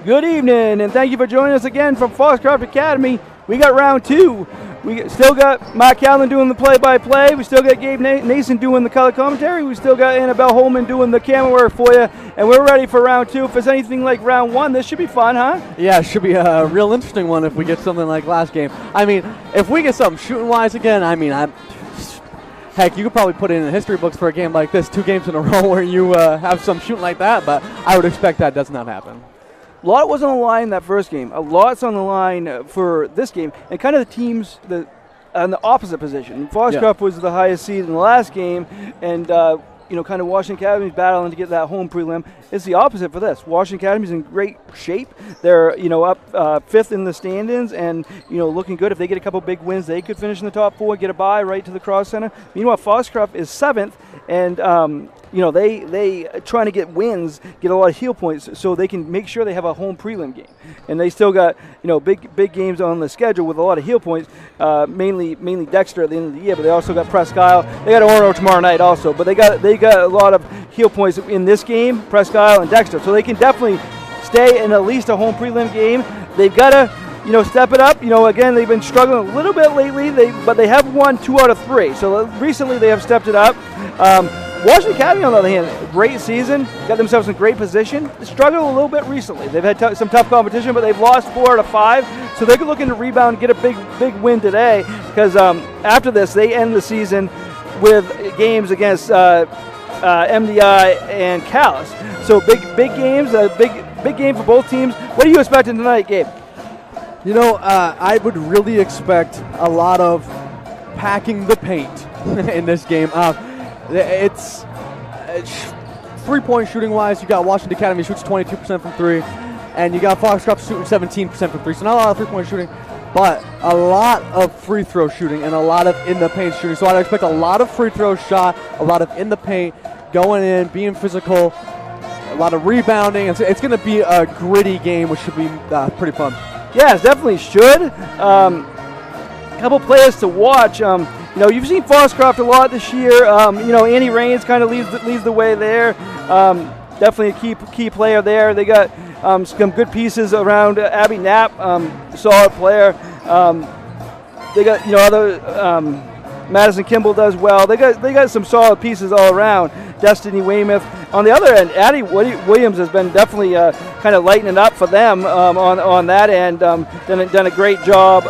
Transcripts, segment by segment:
Good evening, and thank you for joining us again from Foxcroft Academy. We got round two. We still got Mark Callan doing the play-by-play. We still got Gabe Nason doing the color commentary. We still got Annabelle Holman doing the camera work for you, and we're ready for round two. If it's anything like round one, this should be fun, huh? Yeah, it should be a real interesting one if we get something like last game. I mean, if we get something shooting-wise again, heck, you could probably put it in the history books for a game like this, 2 games in a row where you have some shooting like that, but I would expect that does not happen. A lot was on the line that first game. A lot's on the line for this game, and kind of the teams on the opposite position. Foxcroft was the highest seed in the last game, and kind of Washington Academy's battling to get that home prelim. It's the opposite for this. Washington Academy's in great shape. They're up fifth in the standings, and looking good. If they get a couple big wins, they could finish in the top 4, get a bye right to the cross center. Meanwhile, Foxcroft is 7th, and they trying to get wins, get a lot of heel points, so they can make sure they have a home prelim game. And they still got big games on the schedule with a lot of heel points. Mainly Dexter at the end of the year, but they also got Presque Isle. They got Orono tomorrow night also, but they got a lot of heel points in this game, Presque Isle and Dexter, so they can definitely stay in at least a home prelim game. They've got to step it up. Again, they've been struggling a little bit lately, but they have won 2 out of 3. So recently they have stepped it up. Washington Academy, on the other hand, great season, got themselves in great position. They struggled a little bit recently. They've had some tough competition, but they've lost 4 out of 5. So they're looking to rebound and get a big win today, because after this, they end the season with games against MDI and Calais. So big games, big game for both teams. What are you expecting tonight, Gabe? I would really expect a lot of packing the paint in this game. It's 3-point shooting wise. You got Washington Academy shoots 22% from 3, and you got Foxcroft shooting 17% from 3. So not a lot of 3-point shooting, but a lot of free throw shooting and a lot of in the paint shooting. So I'd expect a lot of free throw shot, a lot of in the paint, going in, being physical, a lot of rebounding. It's going to be a gritty game, which should be pretty fun. Yeah, it definitely should. A couple players to watch. You've seen Foxcroft a lot this year. Annie Raines kind of leads the way there. Definitely a key player there. They got some good pieces around Abby Knapp, solid player. They got other Madison Kimball does well. They got some solid pieces all around. Destiny Weymouth. On the other end, Addie Williams has been definitely kind of lightening up for them on that end. Done a great job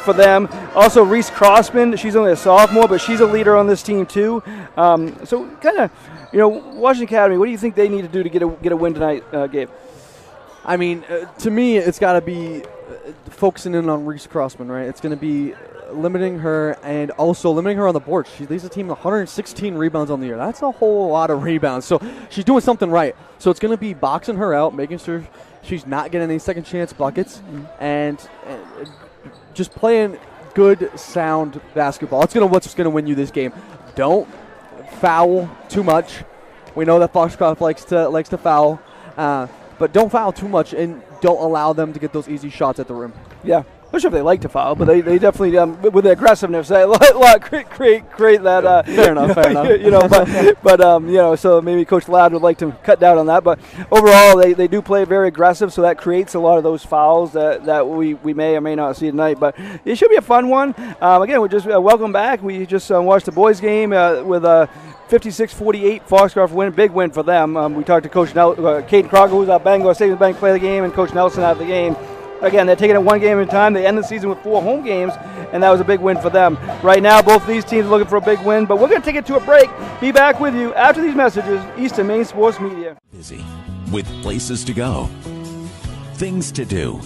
for them. Also, Reese Crossman, she's only a sophomore, but she's a leader on this team too. So kind of, Washington Academy, what do you think they need to do to get a win tonight, Gabe? I mean, to me, it's got to be focusing in on Reese Crossman, right? It's going to be limiting her and also limiting her on the board. She leads the team 116 rebounds on the year. That's a whole lot of rebounds. So she's doing something right. So it's going to be boxing her out, making sure she's not getting any second chance buckets, and just playing good, sound basketball. It's what's going to win you this game. Don't foul too much. We know that Foxcroft likes to foul, but don't foul too much and don't allow them to get those easy shots at the rim. Yeah. I'm not sure if they like to foul, but they definitely, with the aggressiveness, they create that. Fair enough. But so maybe Coach Ladd would like to cut down on that. But overall, they do play very aggressive, so that creates a lot of those fouls that we may or may not see tonight. But it should be a fun one. Again, we're just welcome back. We just watched the boys' game with 56-48 Foxcroft big win for them. We talked to Coach Caden Crocker, who's our Bangor Savings Bank player of the game, and Coach Nelson out of the game. Again, they're taking it one game at a time. They end the season with 4 home games, and that was a big win for them. Right now, both of these teams are looking for a big win, but we're going to take it to a break. Be back with you after these messages. Eastern Maine Sports Media. Busy with places to go, things to do,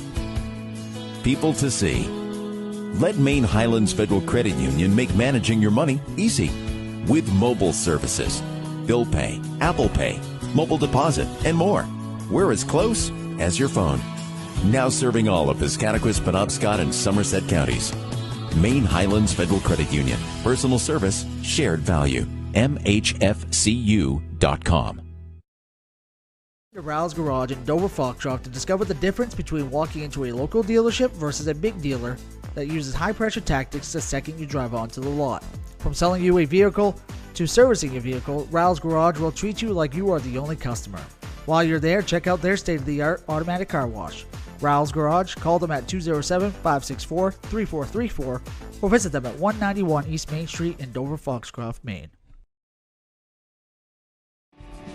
people to see. Let Maine Highlands Federal Credit Union make managing your money easy with mobile services, bill pay, Apple Pay, mobile deposit, and more. We're as close as your phone. Now serving all of Piscataquis, Penobscot, and Somerset counties. Maine Highlands Federal Credit Union. Personal service, shared value. MHFCU.com. To Rouse Garage in Dover Foxcroft to discover the difference between walking into a local dealership versus a big dealer that uses high-pressure tactics the second you drive onto the lot. From selling you a vehicle to servicing your vehicle, Rouse Garage will treat you like you are the only customer. While you're there, check out their state-of-the-art automatic car wash. Rowell's Garage, call them at 207-564-3434 or visit them at 191 East Main Street in Dover, Foxcroft, Maine.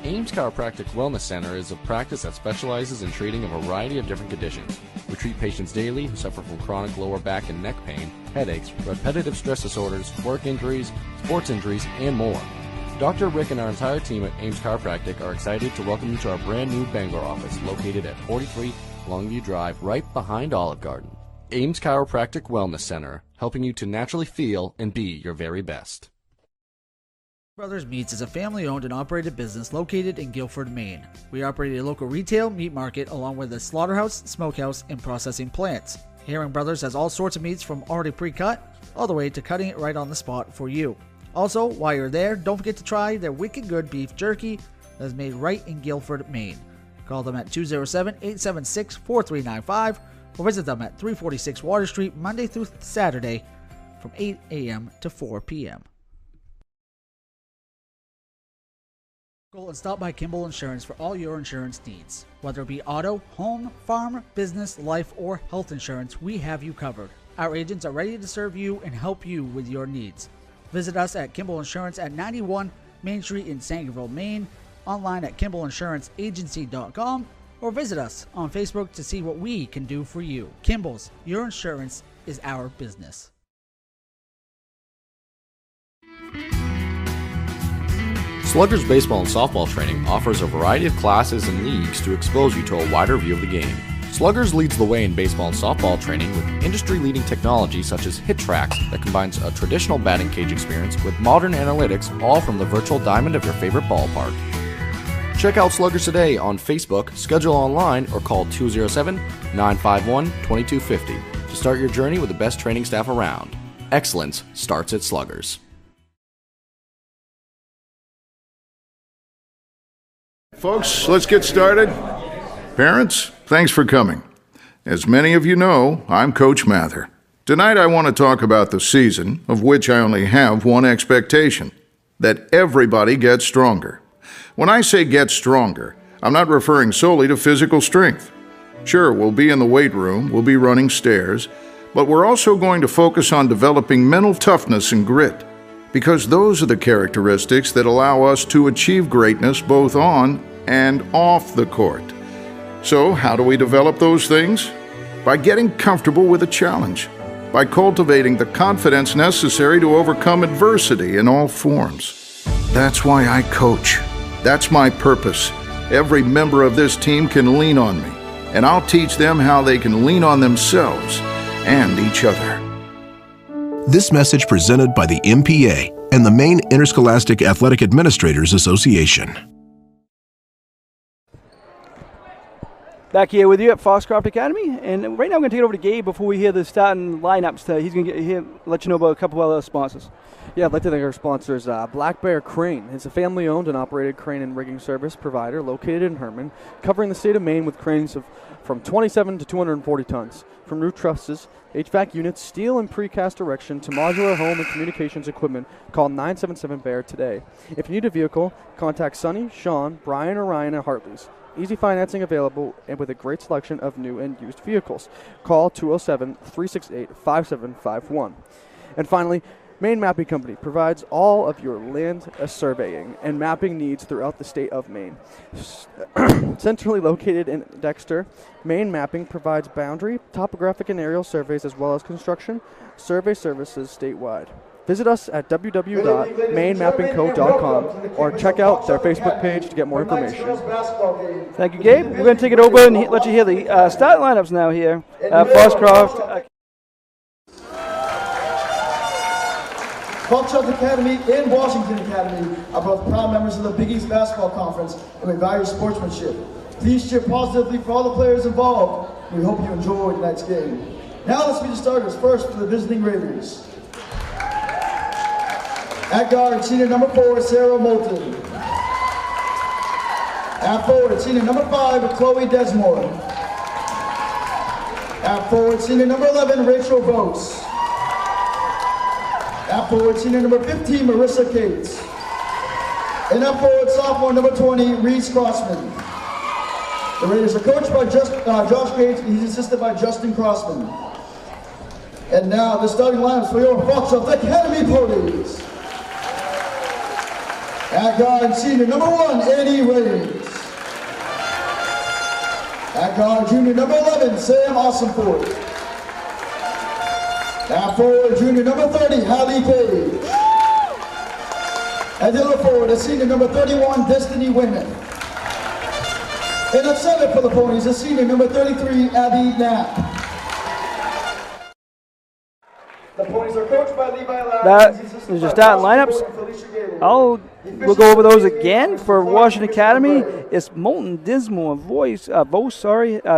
Ames Chiropractic Wellness Center is a practice that specializes in treating a variety of different conditions. We treat patients daily who suffer from chronic lower back and neck pain, headaches, repetitive stress disorders, work injuries, sports injuries, and more. Dr. Rick and our entire team at Ames Chiropractic are excited to welcome you to our brand new Bangor office located at 43 Longview Drive, right behind Olive Garden. Ames Chiropractic Wellness Center, helping you to naturally feel and be your very best. Brothers Meats is a family-owned and operated business located in Guilford, Maine. We operate a local retail meat market along with a slaughterhouse, smokehouse, and processing plants. Herring Brothers has all sorts of meats from already pre-cut all the way to cutting it right on the spot for you. Also, while you're there, don't forget to try their wicked good beef jerky that is made right in Guilford, Maine. Call them at 207-876-4395 or visit them at 346 Water Street Monday through Saturday from 8 a.m. to 4 p.m. And stop by Kimball Insurance for all your insurance needs. Whether it be auto, home, farm, business, life, or health insurance, we have you covered. Our agents are ready to serve you and help you with your needs. Visit us at Kimball Insurance at 91 Main Street in Sangerville, Maine, online at KimballInsuranceAgency.com, or visit us on Facebook to see what we can do for you. Kimball's, your insurance is our business. Sluggers Baseball and Softball Training offers a variety of classes and leagues to expose you to a wider view of the game. Sluggers leads the way in baseball and softball training with industry-leading technology such as Hit Tracks that combines a traditional batting cage experience with modern analytics, all from the virtual diamond of your favorite ballpark. Check out Sluggers today on Facebook, schedule online, or call 207-951-2250 to start your journey with the best training staff around. Excellence starts at Sluggers. Folks, let's get started. Parents, thanks for coming. As many of you know, I'm Coach Mather. Tonight I want to talk about the season, of which I only have one expectation: that everybody gets stronger. When I say get stronger, I'm not referring solely to physical strength. Sure, we'll be in the weight room, we'll be running stairs, but we're also going to focus on developing mental toughness and grit, because those are the characteristics that allow us to achieve greatness both on and off the court. So, how do we develop those things? By getting comfortable with a challenge, by cultivating the confidence necessary to overcome adversity in all forms. That's why I coach. That's my purpose. Every member of this team can lean on me, and I'll teach them how they can lean on themselves and each other. This message presented by the MPA and the Maine Interscholastic Athletic Administrators Association. Back here with you at Foxcroft Academy, and right now I'm going to take it over to Gabe before we hear the starting lineups. He's going to let you know about a couple of other sponsors. Yeah, I'd like to thank our sponsors, Black Bear Crane. It's a family-owned and operated crane and rigging service provider located in Herman, covering the state of Maine with cranes from 27 to 240 tons. From roof trusses, HVAC units, steel and precast erection to modular home and communications equipment, call 977-BEAR today. If you need a vehicle, contact Sonny, Sean, Brian, or Ryan at Hartley's. Easy financing available and with a great selection of new and used vehicles. Call 207-368-5751. And finally, Maine Mapping Company provides all of your land surveying and mapping needs throughout the state of Maine. Centrally located in Dexter, Maine Mapping provides boundary, topographic, and aerial surveys as well as construction survey services statewide. Visit us at www.mainemappingco.com or check out their Facebook page to get more information. Thank you, Gabe. We're going to take it over and let you hear the start lineups now here at Foxcroft. Foxcroft Academy and Washington Academy are both proud members of the Big East Basketball Conference, and we value sportsmanship. Please cheer positively for all the players involved. We hope you enjoy tonight's game. Now let's meet the starters. First for the visiting Raiders. At guard, senior number 4, Sarah Moulton. At forward, senior number 5, Chloe Desmore. At forward, senior number 11, Rachel Vos. At forward, senior number 15, Marissa Cates. And at forward, sophomore number 20, Reese Crossman. The Raiders are coached by Josh Gates, and he's assisted by Justin Crossman. And now the starting lineups for your Foxcroft Academy ponies. At guard, senior number 1, Eddie Reyes. At guard, junior number 11, Sam Awesomeforth. At forward, junior number 30, Hallie Page. At the other forward, a senior number 31, Destiny Weymouth. And at center for the ponies, a senior number 33, Abby Knapp. The ponies are coached by Levi Loud. That is your starting lineups. We'll go over those again for Washington Academy. It's Moulton, Dismore,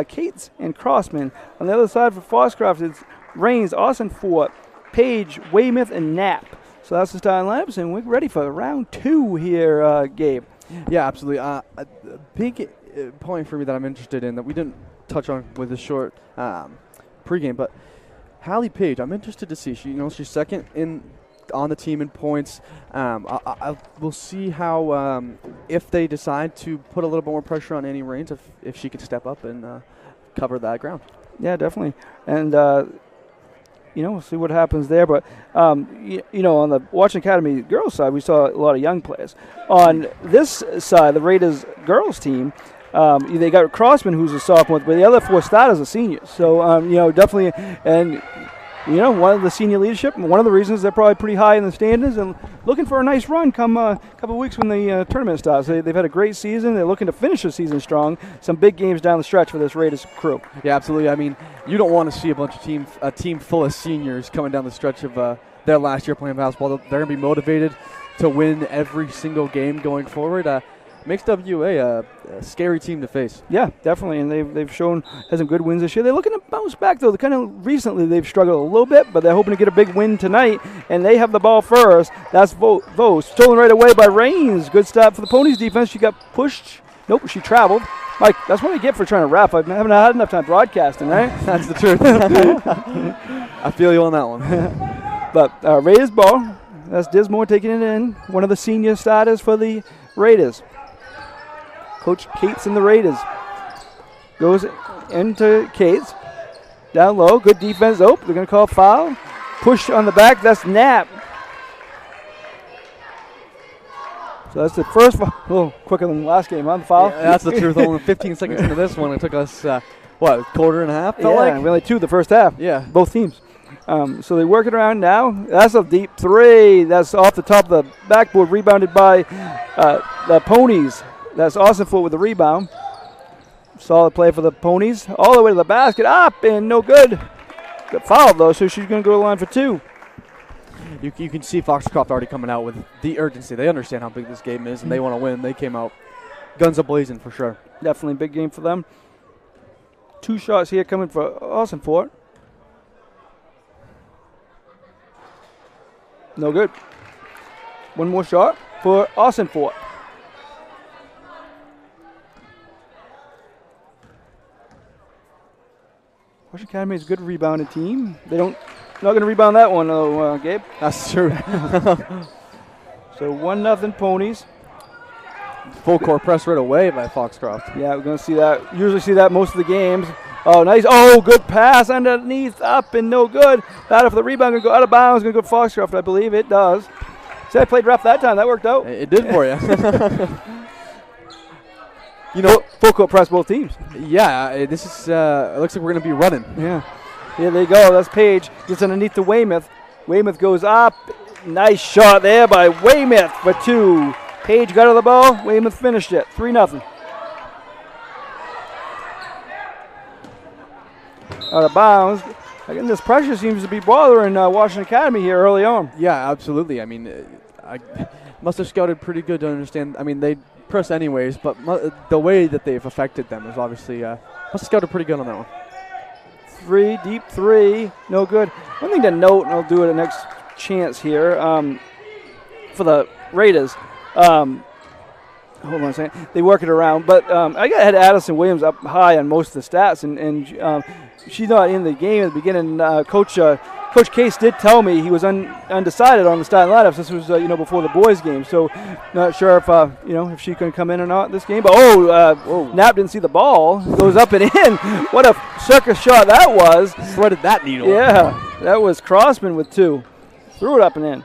Cates, and Crossman. On the other side for Foxcroft, it's Rains, Awesomeforth, Page, Weymouth, and Knapp. So that's the starting lineups, and we're ready for round 2 here, Gabe. Yeah, absolutely. A big point for me that I'm interested in that we didn't touch on with this short pregame, but Hallie Page, I'm interested to see. She's second on the team in points. We'll see how if they decide to put a little bit more pressure on Annie Rains, if she could step up and cover that ground. Yeah, definitely. And we'll see what happens there. But on the Washington Academy girls side, we saw a lot of young players. On this side, the Raiders girls team, they got Crossman, who's a sophomore, but the other 4 starters are seniors. So, definitely, and, one of the senior leadership, and one of the reasons they're probably pretty high in the standings and looking for a nice run come a couple of weeks when the tournament starts. They've had a great season. They're looking to finish the season strong. Some big games down the stretch for this Raiders crew. Yeah, absolutely. I mean, you don't want to see a team full of seniors coming down the stretch of their last year playing basketball. They're going to be motivated to win every single game going forward. Makes WA a scary team to face. Yeah, definitely, and they've shown had some good wins this year. They're looking to bounce back, though. Kind of recently they've struggled a little bit, but they're hoping to get a big win tonight, and they have the ball first. That's Vos. Stolen right away by Rains. Good stop for the Ponies defense. She got pushed. Nope, she traveled. Mike, that's what I get for trying to rap. I haven't had enough time broadcasting, right? That's the truth. I feel you on that one. But Raiders ball. That's Dismore taking it in. One of the senior starters for the Raiders. Coach Cates and the Raiders. Goes into Cates. Down low. Good defense. Oh, they're going to call foul. Push on the back. That's Knapp. So that's the first foul. A little quicker than the last game on the foul. Yeah, that's the truth. Only 15 seconds into this one. It took us, quarter and a half? Yeah, like? We only 2 the first half. Yeah. Both teams. So they work it around now. That's a deep 3. That's off the top of the backboard. Rebounded by the Ponies. That's Awesomeforth with the rebound. Solid play for the Ponies. All the way to the basket. Up and no good. Got fouled, though, so she's going to go to the line for 2. You can see Foxcroft already coming out with the urgency. They understand how big this game is, and they want to win. They came out guns a-blazing for sure. Definitely a big game for them. 2 shots here coming for Awesomeforth. No good. 1 more shot for Awesomeforth. Washington Academy is a good rebounding team. Not going to rebound that one, though, Gabe. That's true. So 1-0 Ponies. Full court press right away by Foxcroft. Yeah, we're going to see that. Usually see that most of the games. Oh, nice. Oh, good pass underneath, up and no good. Battle for the rebound. Going to go out of bounds. Going to go to Foxcroft, I believe. It does. See, I played rough that time. That worked out. It did for you. Full court press both teams. Yeah, this is. It looks like we're going to be running. Yeah. Here they go. That's Page. Gets underneath to Weymouth. Weymouth goes up. Nice shot there by Weymouth for 2. Page got to the ball. Weymouth finished it. 3-0. Out of bounds. Again, this pressure seems to be bothering Washington Academy here early on. Yeah, absolutely. I mean, I must have scouted pretty good to understand. I mean, they press anyways, but the way that they've affected them is obviously must have scouted pretty good on that one. 3, deep 3, no good. One thing to note, and I'll do it the next chance here, for the Raiders. Hold on a second. They work it around, but I had Addison Williams up high on most of the stats, and she's not in the game at the beginning. Coach Coach Case did tell me he was undecided on the starting lineups. This was before the boys' game, so not sure if if she can come in or not this game. But Knapp didn't see the ball. Goes up and in. What a circus shot that was! Threaded that needle. Yeah, that was Crossman with 2. Threw it up and in.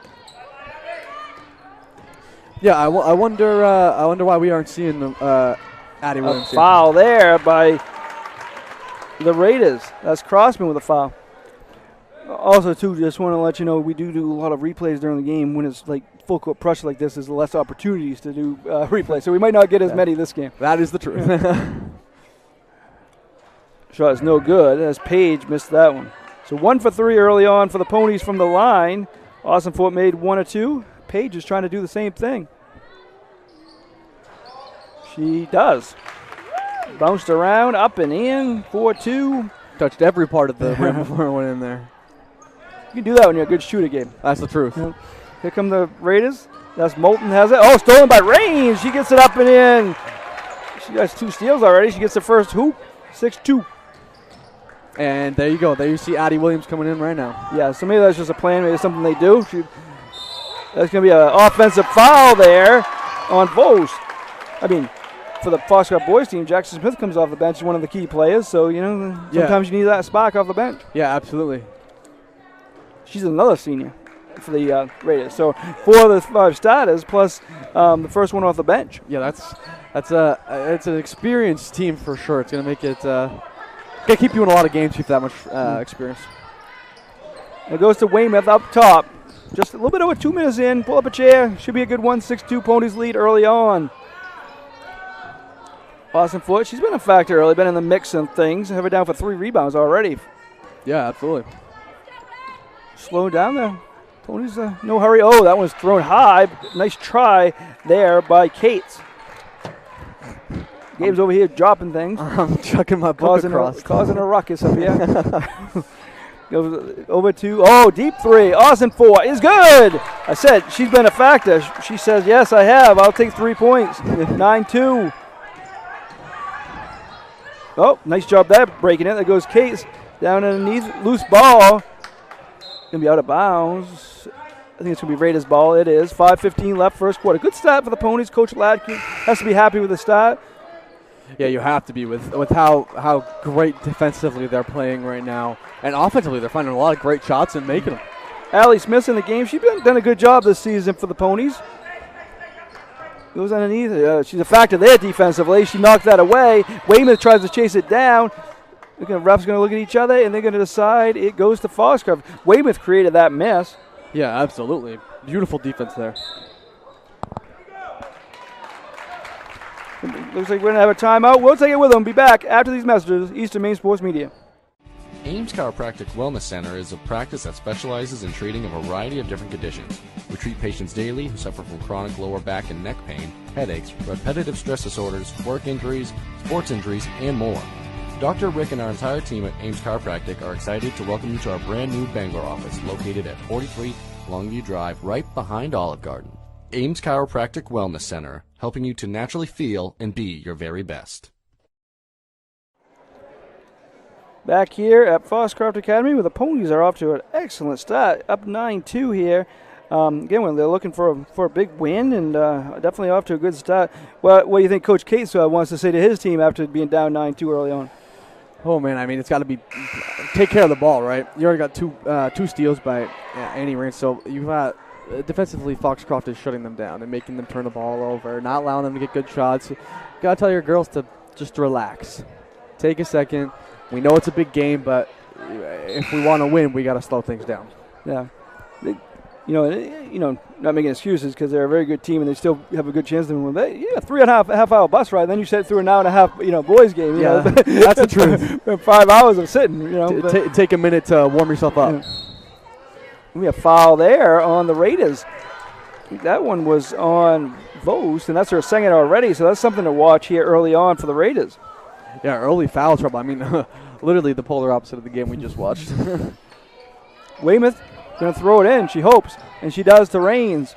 Yeah, I wonder why we aren't seeing Addie Williams. A foul there by the Raiders. That's Crossman with a foul. Also, too, just want to let you know we do a lot of replays during the game. When it's like full court pressure like this, there's less opportunities to do replays. So we might not get as many this game. That is the truth. Shot is no good as Page missed that one. So 1 for 3 early on for the Ponies from the line. Austin Fort made 1 or 2. Page is trying to do the same thing. She does. Bounced around, up and in, 4-2. Touched every part of the rim before it went in there. You can do that when you're a good shooter, Gabe. That's the truth. Here come the Raiders. That's Moulton has it. Oh, stolen by Raines. She gets it up and in. She has 2 steals already. She gets the first hoop. 6-2. And there you go. There you see Addie Williams coming in right now. Yeah, so maybe that's just a plan. Maybe it's something they do. That's going to be an offensive foul there on Vos. I mean, for the Foxcroft boys team, Jackson Smith comes off the bench, one of the key players. So, sometimes you need that spark off the bench. Yeah, absolutely. She's another senior for the Raiders. So 4 of the 5 starters plus the first one off the bench. Yeah, it's an experienced team for sure. It's going to make it gonna keep you in a lot of games with that much experience. It goes to Weymouth up top. Just a little bit over 2 minutes in. Pull up a chair. Should be a good one. 6-2 Ponies lead early on. Austin Foote, she's been a factor early, been in the mix of things. Have her down for 3 rebounds already. Yeah, absolutely. Slow down there. Ponies, no hurry. Oh, that one's thrown high. Nice try there by Cates. Gabe's over here dropping things. I'm chucking my book across. Causing a ruckus up here. Goes over to, deep 3. Austin Foote is good. I said she's been a factor. She says, yes, I have. I'll take 3 points. 9-2. Oh, nice job there, breaking it. There goes Cates down underneath. Loose ball. Going to be out of bounds. I think it's going to be Raiders' ball. It is. 5:15 left, first quarter. Good start for the Ponies. Coach Ladke has to be happy with the start. Yeah, you have to be with how great defensively they're playing right now. And offensively, they're finding a lot of great shots and making them. Allie Smith's in the game. She's done a good job this season for the Ponies. Goes underneath. She's a factor there defensively. She knocked that away. Weymouth tries to chase it down. The refs going to look at each other, and they're going to decide it goes to Foxcroft. Weymouth created that mess. Yeah, absolutely. Beautiful defense there. Looks like we're going to have a timeout. We'll take it with them. Be back after these messages. Eastern Maine Sports Media. Ames Chiropractic Wellness Center is a practice that specializes in treating a variety of different conditions. We treat patients daily who suffer from chronic lower back and neck pain, headaches, repetitive stress disorders, work injuries, sports injuries, and more. Dr. Rick and our entire team at Ames Chiropractic are excited to welcome you to our brand new Bangor office located at 43 Longview Drive, right behind Olive Garden. Ames Chiropractic Wellness Center, helping you to naturally feel and be your very best. Back here at Foxcroft Academy, where the Ponies are off to an excellent start, up 9-2 here. Again, when they're looking for a big win, and definitely off to a good start. Well, what do you think Coach Cates wants to say to his team after being down 9-2 early on? Oh, man, I mean, it's got to be take care of the ball, right? You already got two steals by Annie Raines, so you've got defensively Foxcroft is shutting them down and making them turn the ball over, not allowing them to get good shots. You got to tell your girls to just relax. Take a second. We know it's a big game, but if we want to win, we got to slow things down. Yeah. Not making excuses because they're a very good team and they still have a good chance to win. 3.5 hour bus ride, then you sit through an hour and a half, boys game. Yeah, that's the truth. 5 hours of sitting. Take a minute to warm yourself up. Yeah. We have a foul there on the Raiders. I think that one was on Vos, and that's her second already. So that's something to watch here early on for the Raiders. Yeah, early foul trouble. I mean, literally the polar opposite of the game we just watched. Weymouth going to throw it in, she hopes, and she does to Raines.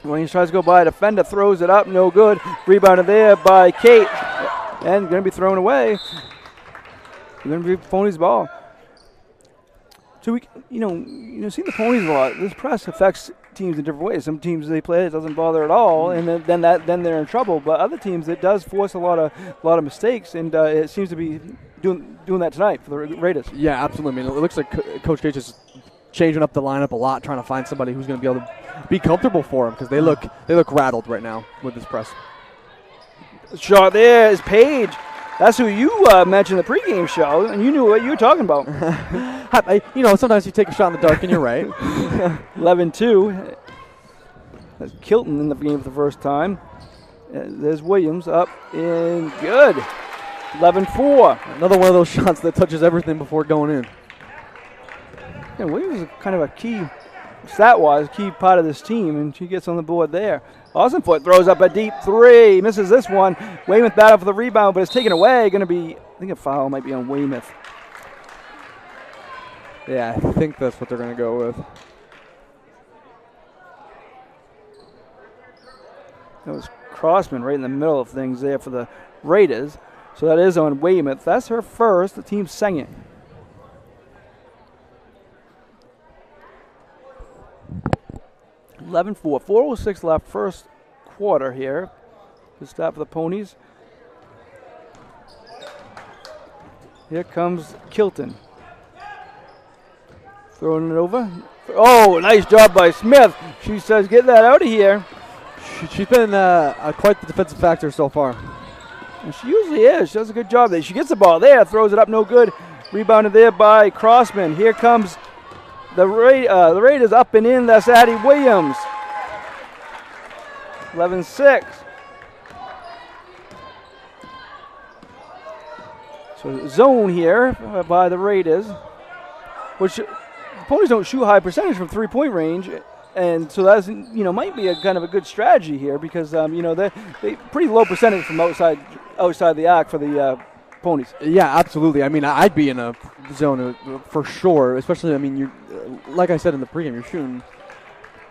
Raines tries to go by a defender, throws it up, no good. Rebounded there by Kate, and going to be thrown away. Going to be Pony's ball. So seeing the Ponies a lot. This press affects teams in different ways. Some teams they play it doesn't bother at all, and then they're in trouble. But other teams it does force a lot of mistakes, and it seems to be doing that tonight for the Raiders. Yeah, absolutely. I mean, it looks like Coach Gage is changing up the lineup a lot, trying to find somebody who's going to be able to be comfortable for him because they look rattled right now with this press. Shot there is Page. That's who you mentioned in the pregame show, and you knew what you were talking about. Sometimes you take a shot in the dark, and you're right. 11-2. That's Kilton in the game for the first time. There's Williams up and good. 11-4. Another one of those shots that touches everything before going in. Yeah, Williams is kind of a key, stat-wise, key part of this team, and she gets on the board there. Ossenfoot throws up a deep three, misses this one. Weymouth battle for the rebound, but it's taken away. Going to be, I think a foul might be on Weymouth. Yeah, I think that's what they're going to go with. That was Crossman right in the middle of things there for the Raiders. So that is on Weymouth. That's her first, the team's second. .4, 4:06 left, first quarter here. Good start for the Ponies. Here comes Kilton. Throwing it over. Oh, nice job by Smith. She says, get that out of here. She's been quite the defensive factor so far. And she usually is. She does a good job there. She gets the ball there, throws it up, no good. Rebounded there by Crossman. Here comes the Raiders up and in. That's Addie Williams. 11-6. So zone here by the Raiders, which the Ponies don't shoot high percentage from three-point range, and so that's might be a kind of a good strategy here because they pretty low percentage from outside the arc for the Ponies. Yeah, absolutely. I mean, I'd be in a zone for sure, especially, I mean, you like I said in the pregame, you're shooting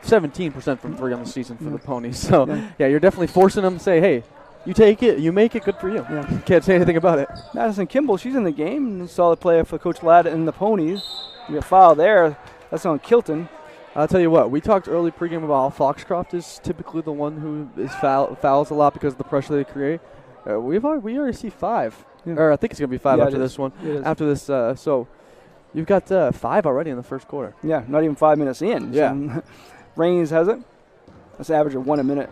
17% from three on the season for the Ponies. So, yeah, you're definitely forcing them to say, hey, you take it, you make it, good for you. Yeah. Can't say anything about it. Madison Kimball, she's in the game. Solid player for Coach Ladd and the Ponies. We have a foul there. That's on Kilton. I'll tell you what, we talked early pregame about how Foxcroft is typically the one who is fouls a lot because of the pressure they create. We already see 5. Yeah. Or I think it's going to be 5 after this one. After this, so you've got 5 already in the first quarter. Yeah, not even 5 minutes in. Yeah. So Raines has it. That's an average of 1 a minute.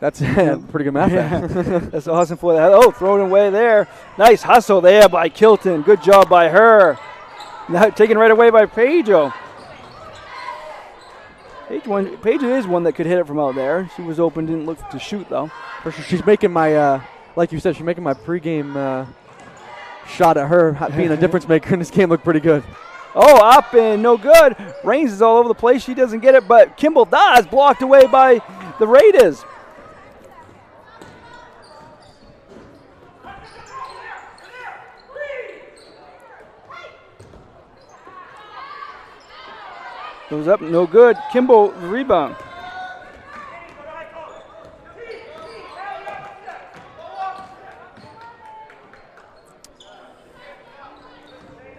That's pretty good math. Yeah. That's awesome for that. Oh, thrown away there. Nice hustle there by Kilton. Good job by her. Now taken right away by Paige. Paige is one that could hit it from out there. She was open, didn't look to shoot though. For sure, she's making my, like you said, she's making my pregame shot at her being a difference maker in this game look pretty good. Oh, up and no good. Raines is all over the place. She doesn't get it, but Kimball does. Blocked away by the Raiders. Goes up, no good. Kimball, the rebound.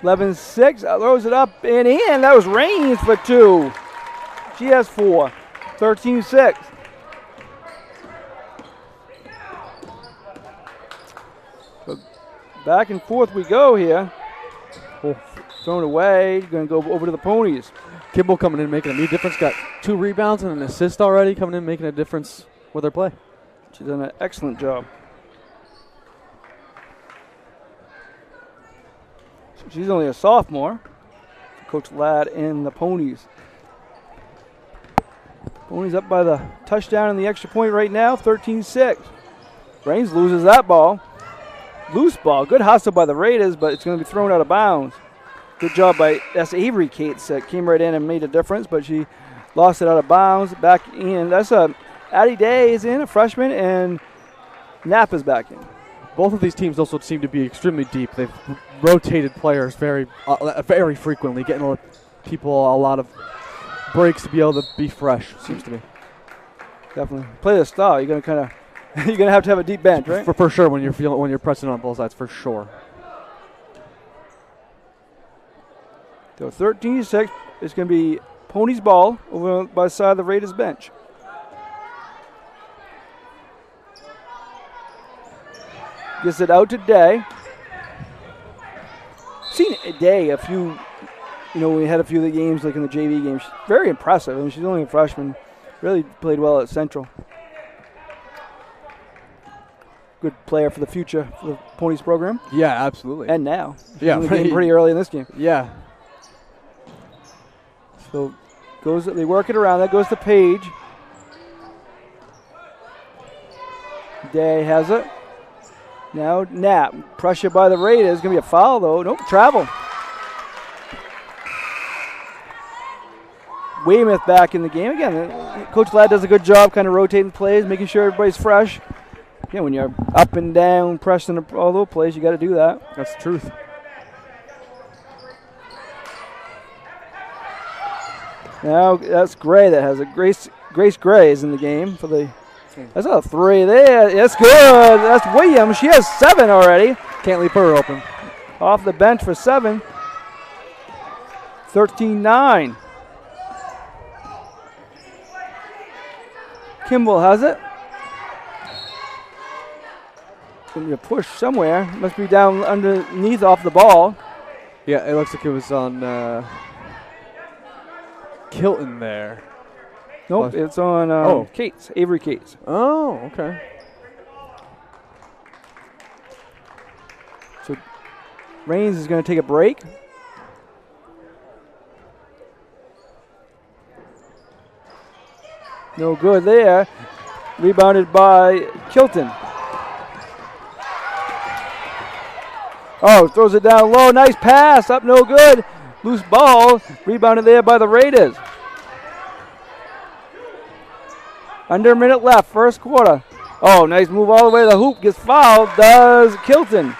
(11-6) throws it up and in. That was Raines for 2. She has 4. 13-6. So back and forth we go here. Thrown away. Going to go over to the Ponies. Kimball coming in making a big difference. Got 2 rebounds and an assist already. Coming in making a difference with her play. She's done an excellent job. She's only a sophomore. Coach Ladd and the Ponies. Ponies up by the touchdown and the extra point right now, 13-6. Raines loses that ball. Loose ball. Good hustle by the Raiders, but it's going to be thrown out of bounds. Good job by Avery Cates that came right in and made a difference, but she lost it out of bounds. Back in. That's Addie Day is in, a freshman, and Nappa's back in. Both of these teams also seem to be extremely deep. They've rotated players very frequently, getting people a lot of breaks to be able to be fresh, seems to me. Definitely. Play the style. You're gonna have to have a deep bench, right? For sure when you're pressing on both sides, for sure. So 13-6. It's going to be Pony's ball over by the side of the Raiders bench. Gets it out to Day. Seen Day a few, we had a few of the games like in the JV games. She's very impressive. I mean, she's only a freshman. Really played well at Central. Good player for the future for the Ponies program. Yeah, absolutely. And now. Yeah, in the game pretty early in this game. Yeah. So they work it around. That goes to Page. Day has it. Now Knapp. Pressure by the Raiders. Going to be a foul, though. Nope, travel. Weymouth back in the game. Again, Coach Ladd does a good job kind of rotating plays, making sure everybody's fresh. Yeah, when you're up and down, pressing all those plays, you got to do that. That's the truth. Now that's Gray that has it. Grace Gray is in the game for the. That's a 3 there. That's good. That's Williams. She has 7 already. Can't leave her open. Off the bench for 7. 13-9. Kimball has it. Going to be a push somewhere. Must be down underneath off the ball. Yeah, it looks like it was on Kilton there. Nope, it's on Cates, Avery Cates. Oh, okay. So Raines is going to take a break. No good there. Rebounded by Kilton. Oh, throws it down low. Nice pass. Up, no good. Loose ball. Rebounded there by the Raiders. Under a minute left, first quarter. Oh, nice move all the way to the hoop. Gets fouled. Does Kilton.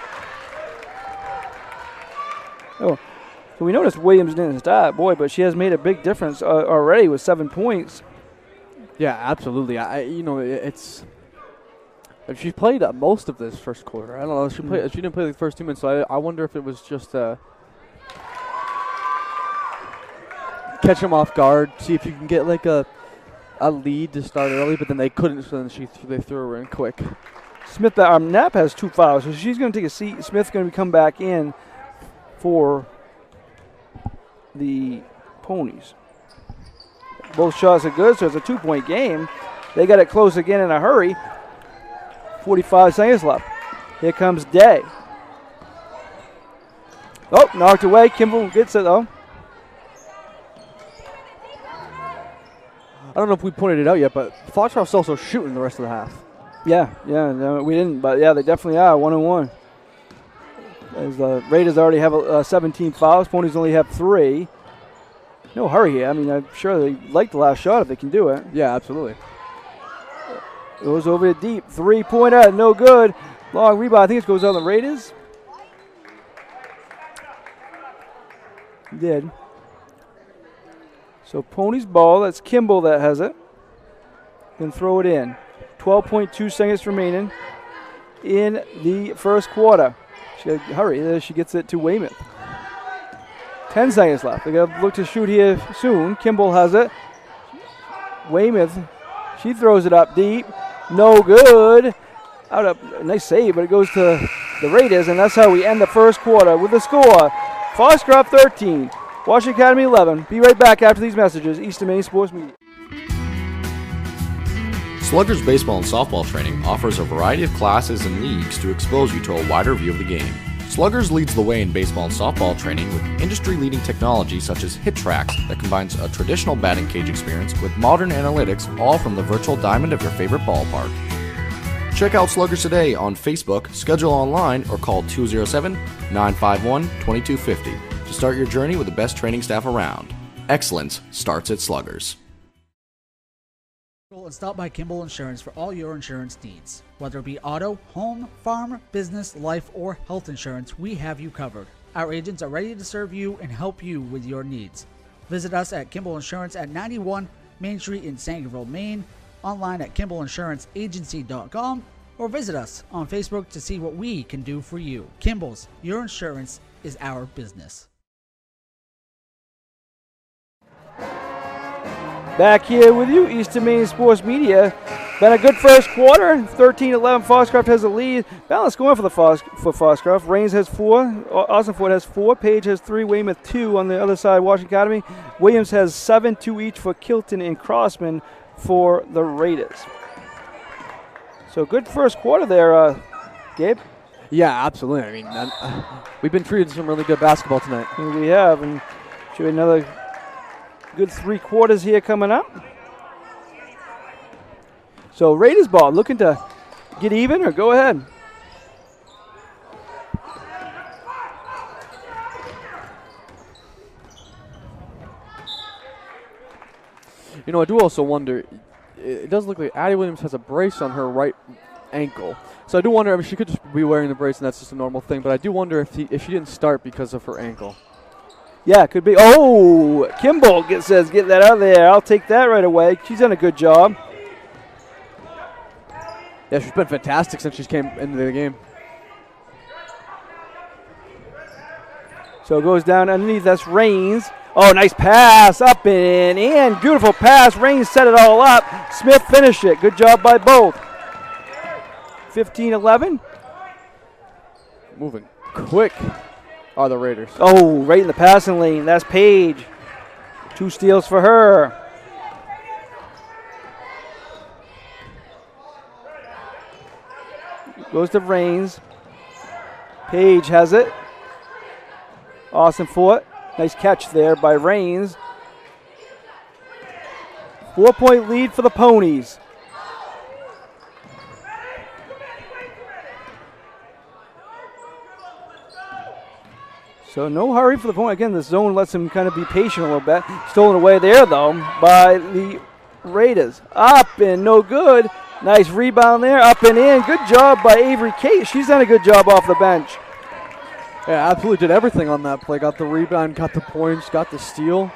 Oh, so we noticed Williams didn't start. Boy, but she has made a big difference already with 7 points. Yeah, absolutely. It's. She played most of this first quarter. I don't know. She didn't play the first 2 minutes, so I wonder if it was just catch them off guard, see if you can get like a lead to start early, but then they couldn't, so then they threw her in quick. Smith, Knapp has 2 fouls, so she's going to take a seat. Smith's going to come back in for the Ponies. Both shots are good, so it's a 2-point game. They got it close again in a hurry. 45 seconds left. Here comes Day. Oh, knocked away. Kimball gets it, though. I don't know if we pointed it out yet, but Foxcroft's also shooting the rest of the half. Yeah, no, we didn't, but yeah, they definitely are 1-1. As the Raiders already have 17 fouls, Ponies only have 3. No hurry here. I mean, I'm sure they like the last shot if they can do it. Yeah, absolutely. Goes over to deep. 3-pointer, no good. Long rebound. I think it goes on the Raiders. Did. So Pony's ball. That's Kimball that has it. Can throw it in. 12.2 seconds remaining in the first quarter. She got to hurry. There she gets it to Weymouth. 10 seconds left. They got to look to shoot here soon. Kimball has it. Weymouth. She throws it up deep. No good. Nice save, but it goes to the Raiders, and that's how we end the first quarter with the score. Foxcroft 13, Washington Academy 11. Be right back after these messages. Eastern Maine Sports Media. Sluggers baseball and softball training offers a variety of classes and leagues to expose you to a wider view of the game. Sluggers leads the way in baseball and softball training with industry-leading technology such as Hit Tracks that combines a traditional batting cage experience with modern analytics, all from the virtual diamond of your favorite ballpark. Check out Sluggers today on Facebook, schedule online, or call 207-951-2250 to start your journey with the best training staff around. Excellence starts at Sluggers. And stop by Kimball Insurance for all your insurance needs. Whether it be auto, home, farm, business, life, or health insurance, we have you covered. Our agents are ready to serve you and help you with your needs. Visit us at Kimball Insurance at 91 Main Street in Sangerville, Maine, online at KimballInsuranceAgency.com, or visit us on Facebook to see what we can do for you. Kimball's, your insurance is our business. Back here with you, Eastern Maine Sports Media. Been a good first quarter. 13-11. Foxcroft has the lead. Balanced scoring for Foxcroft. Raines has 4. Austin Ford has 4. Page has 3. Weymouth 2 on the other side. Washington Academy. Williams has 7, 2 each for Kilton and Crossman for the Raiders. So good first quarter there, Gabe. Yeah, absolutely. I mean, we've been treated to some really good basketball tonight. We have, and should be another good 3 quarters here coming up. So Raiders ball, looking to get even or go ahead. You know, I do also wonder, it does look like Addie Williams has a brace on her right ankle. So I do wonder, I mean, she could just be wearing the brace and that's just a normal thing, but I do wonder if she didn't start because of her ankle. Yeah, could be. Oh, Kimball says, get that out of there. I'll take that right away. She's done a good job. Yeah, she's been fantastic since she came into the game. So it goes down underneath. That's Raines. Oh, nice pass. Up and in. And beautiful pass. Raines set it all up. Smith finished it. Good job by both. 15-11. Moving quick are the Raiders. Oh, right in the passing lane. That's Page. 2 steals for her. Goes to Raines. Page has it. Austin Fort. Nice catch there by Raines. 4-point lead for the Ponies. So no hurry for the Ponies. Again, the zone lets them kind of be patient a little bit. Stolen away there, though, by the Raiders. Up and no good. Nice rebound there, up and in. Good job by Avery Kate. She's done a good job off the bench. Yeah, absolutely did everything on that play. Got the rebound, got the points, got the steal.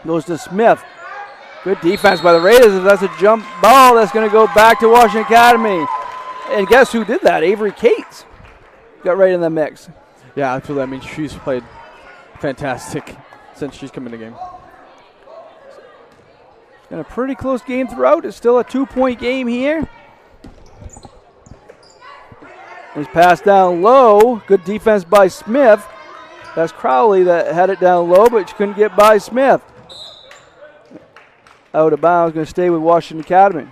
Goes to Smith. Good defense by the Raiders. If that's a jump ball, that's going to go back to Washington Academy. And guess who did that? Avery Cates got right in the mix. Yeah, absolutely. I mean, she's played fantastic since she's come in the game. Been a pretty close game throughout. It's still a 2-point game here. It's passed down low. Good defense by Smith. That's Crowley that had it down low, but she couldn't get by Smith. Out of bounds, going to stay with Washington Academy.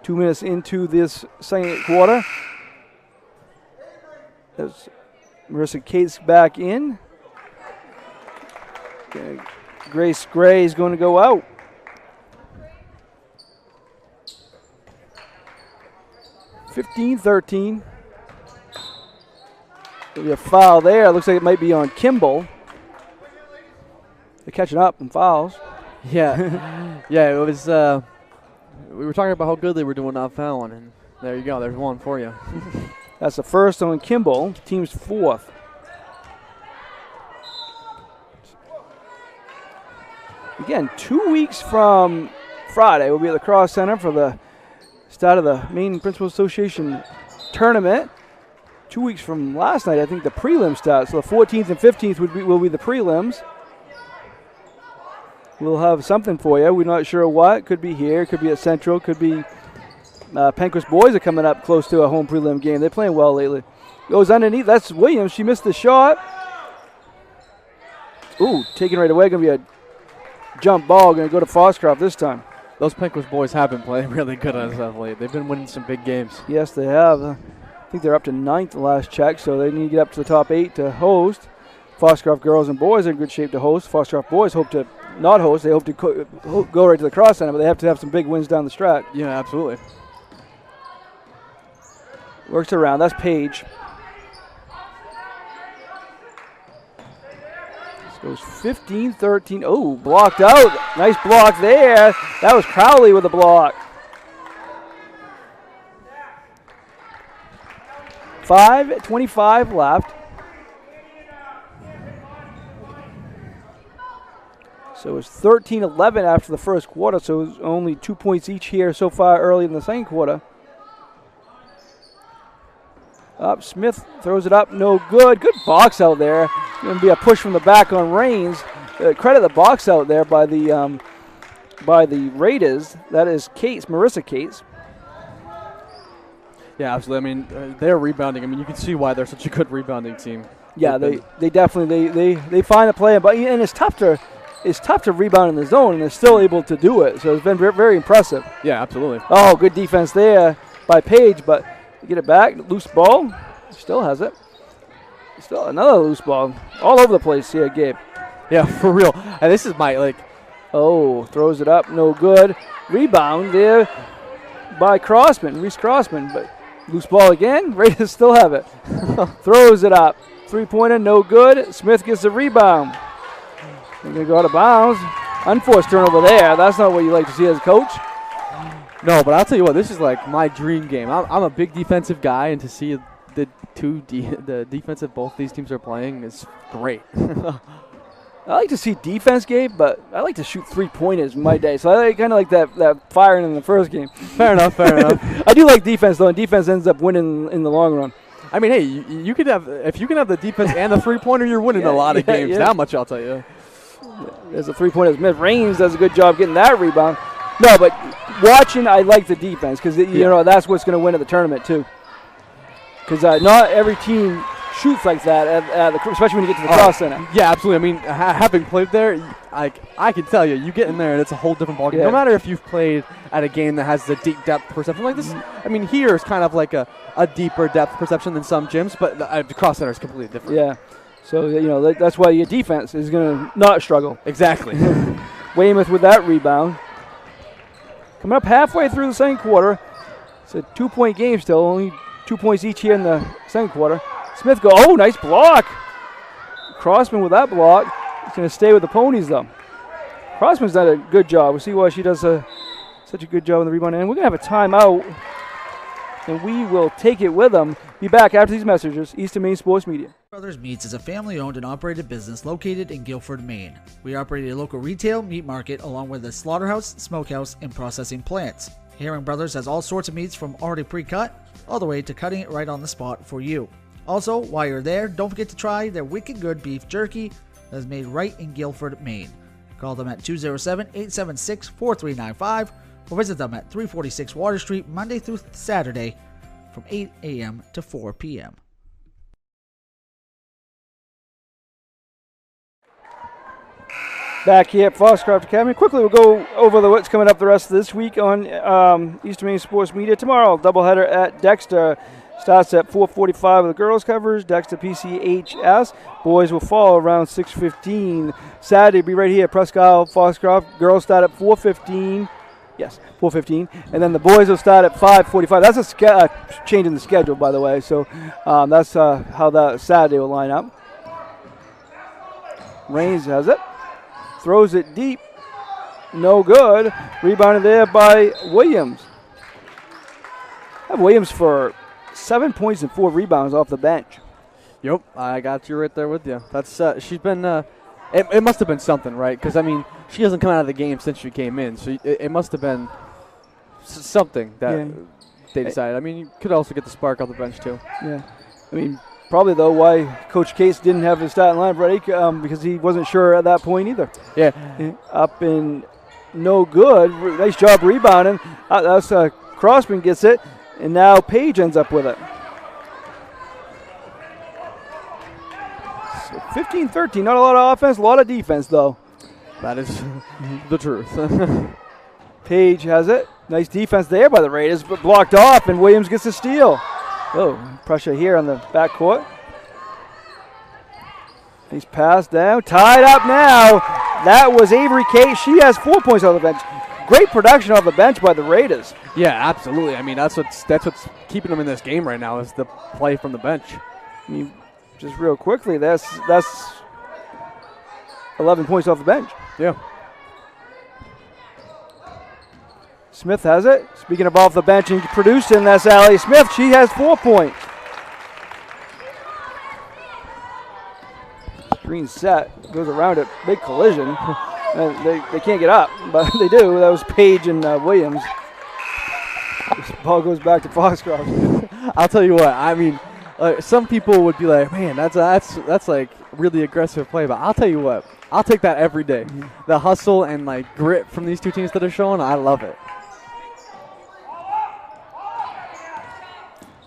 2 minutes into this second quarter. As Marissa Cates back in. Okay. Grace Gray is going to go out. (15-13). There'll be a foul there. Looks like it might be on Kimball. They're catching up in fouls. Yeah, yeah. It was. We were talking about how good they were doing not fouling, and there you go. There's one for you. That's the first on Kimball. Team's 4th. Again, 2 weeks from Friday, we'll be at the Cross Center for the start of the Maine Principal Association tournament. 2 weeks from last night, I think the prelim starts. So the 14th and 15th will be the prelims. We'll have something for you. We're not sure what. Could be here. Could be at Central. Could be Penquist boys are coming up close to a home prelim game. They're playing well lately. Goes underneath. That's Williams. She missed the shot. Ooh, taken right away. Going to be a jump ball. Going to go to Foxcroft this time. Those Penquist boys have been playing really good on us of late. They've been winning some big games. Yes, they have. I think they're up to 9th the last check, so they need to get up to the top 8 to host. Foxcroft girls and boys are in good shape to host. Foxcroft boys hope to not host. They hope to go right to the Cross Center, but they have to have some big wins down the stretch. Yeah, absolutely. Works around. That's Page. This goes 15-13. Oh, blocked out. Nice block there. That was Crowley with a block. 5:25 left. So it's 13-11 after the first quarter, so it's only 2 points each here so far early in the second quarter. Up, Smith throws it up, no good. Good box out there. going to be a push from the back on Rains. Credit the box out there by the Raiders. That is Marissa Cates. Yeah, absolutely. I mean, they're rebounding. I mean, you can see why they're such a good rebounding team. Yeah, they definitely they find a play, but and it's tough to rebound in the zone, and they're still able to do it. So it's been very, very impressive. Yeah, absolutely. Oh, good defense there by Page, but get it back, loose ball, still has it. Still another loose ball, all over the place here, Gabe. Yeah, for real. And this is throws it up, no good. Rebound there by Reese Crossman, but loose ball again. Raiders still have it. Throws it up. 3-pointer, no good. Smith gets the rebound. They're going to go out of bounds. Unforced turnover there. That's not what you like to see as a coach. No, but I'll tell you what, this is like my dream game. I'm a big defensive guy, and to see the defense that both these teams are playing is great. I like to see defense, Gabe, but I like to shoot 3-pointers in my day. So I kind of like that firing in the first game. Fair enough. I do like defense, though, and defense ends up winning in the long run. I mean, hey, you could have if you can have the defense and the 3-pointer, you're winning a lot of games. Yeah. That much I'll tell you. There's a 3-pointer. Smith Rains does a good job getting that rebound. No, but watching, I like the defense because that's what's going to win at the tournament too. Because not every team shoots like that, especially when you get to the cross center. Yeah, absolutely. I mean, having played there, I can tell you get in there and it's a whole different ballgame. Yeah. No matter if you've played at a game that has the deep depth perception like this. I mean, here is kind of like a deeper depth perception than some gyms, but the cross center is completely different. Yeah. So, that's why your defense is going to not struggle. Exactly. Weymouth with that rebound. Coming up halfway through the second quarter. It's a 2-point game still, only 2 points each here in the second quarter. Smith nice block. Crossman with that block. He's going to stay with the Ponies, though. Crossman's done a good job. We'll see why she does such a good job in the rebound. And we're going to have a timeout, and we will take it with them. Be back after these messages. Eastern Maine Sports Media. Brothers Meats is a family-owned and operated business located in Guilford, Maine. We operate a local retail meat market along with a slaughterhouse, smokehouse, and processing plants. Herring Brothers has all sorts of meats from already pre-cut all the way to cutting it right on the spot for you. Also, while you're there, don't forget to try their wicked good beef jerky that is made right in Guilford, Maine. Call them at 207-876-4395 or visit them at 346 Water Street Monday through Saturday from 8 a.m. to 4 p.m. Back here at Foxcroft Academy. Quickly, we'll go over what's coming up the rest of this week on Eastern Maine Sports Media. Tomorrow, doubleheader at Dexter. Starts at 4:45 with the girls covers. Dexter PCHS. Boys will follow around 6:15. Saturday, be right here at Presque Isle, Foxcroft. Girls start at 4:15. Yes, 4:15. And then the boys will start at 5:45. That's a change in the schedule, by the way. So that's how that Saturday will line up. Rains has it. Throws it deep. No good. Rebounded there by Williams. I have Williams for 7 points and 4 rebounds off the bench. Yep, I got you right there with you. That's she's been. It must have been something, right? Because I mean, she hasn't come out of the game since she came in, so it must have been something that they decided. I mean, you could also get the spark off the bench too. Yeah, I mean, probably though why Coach Case didn't have his starting line ready because he wasn't sure at that point either. Yeah, up and no good. Nice job rebounding. That's Crossman gets it. And now Page ends up with it. So 15-13, not a lot of offense, a lot of defense, though. That is the truth. Page has it. Nice defense there by the Raiders, but blocked off, and Williams gets a steal. Oh, pressure here on the backcourt. Nice pass down. Tied up now. That was Avery Case. She has 4 points on the bench. Great production off the bench by the Raiders. Yeah, absolutely. I mean, that's what's keeping them in this game right now is the play from the bench. I mean, just real quickly, that's 11 points off the bench. Yeah. Smith has it. Speaking of off the bench and producing, that's Allie Smith. She has 4 points. Screen set. Goes around it. Big collision. They can't get up, but they do. That was Page and Williams. This ball goes back to Foxcroft. I'll tell you what. I mean, Some people would be like, man, that's like really aggressive play. But I'll tell you what, I'll take that every day. Mm-hmm. The hustle and like grit from these two teams that are showing, I love it.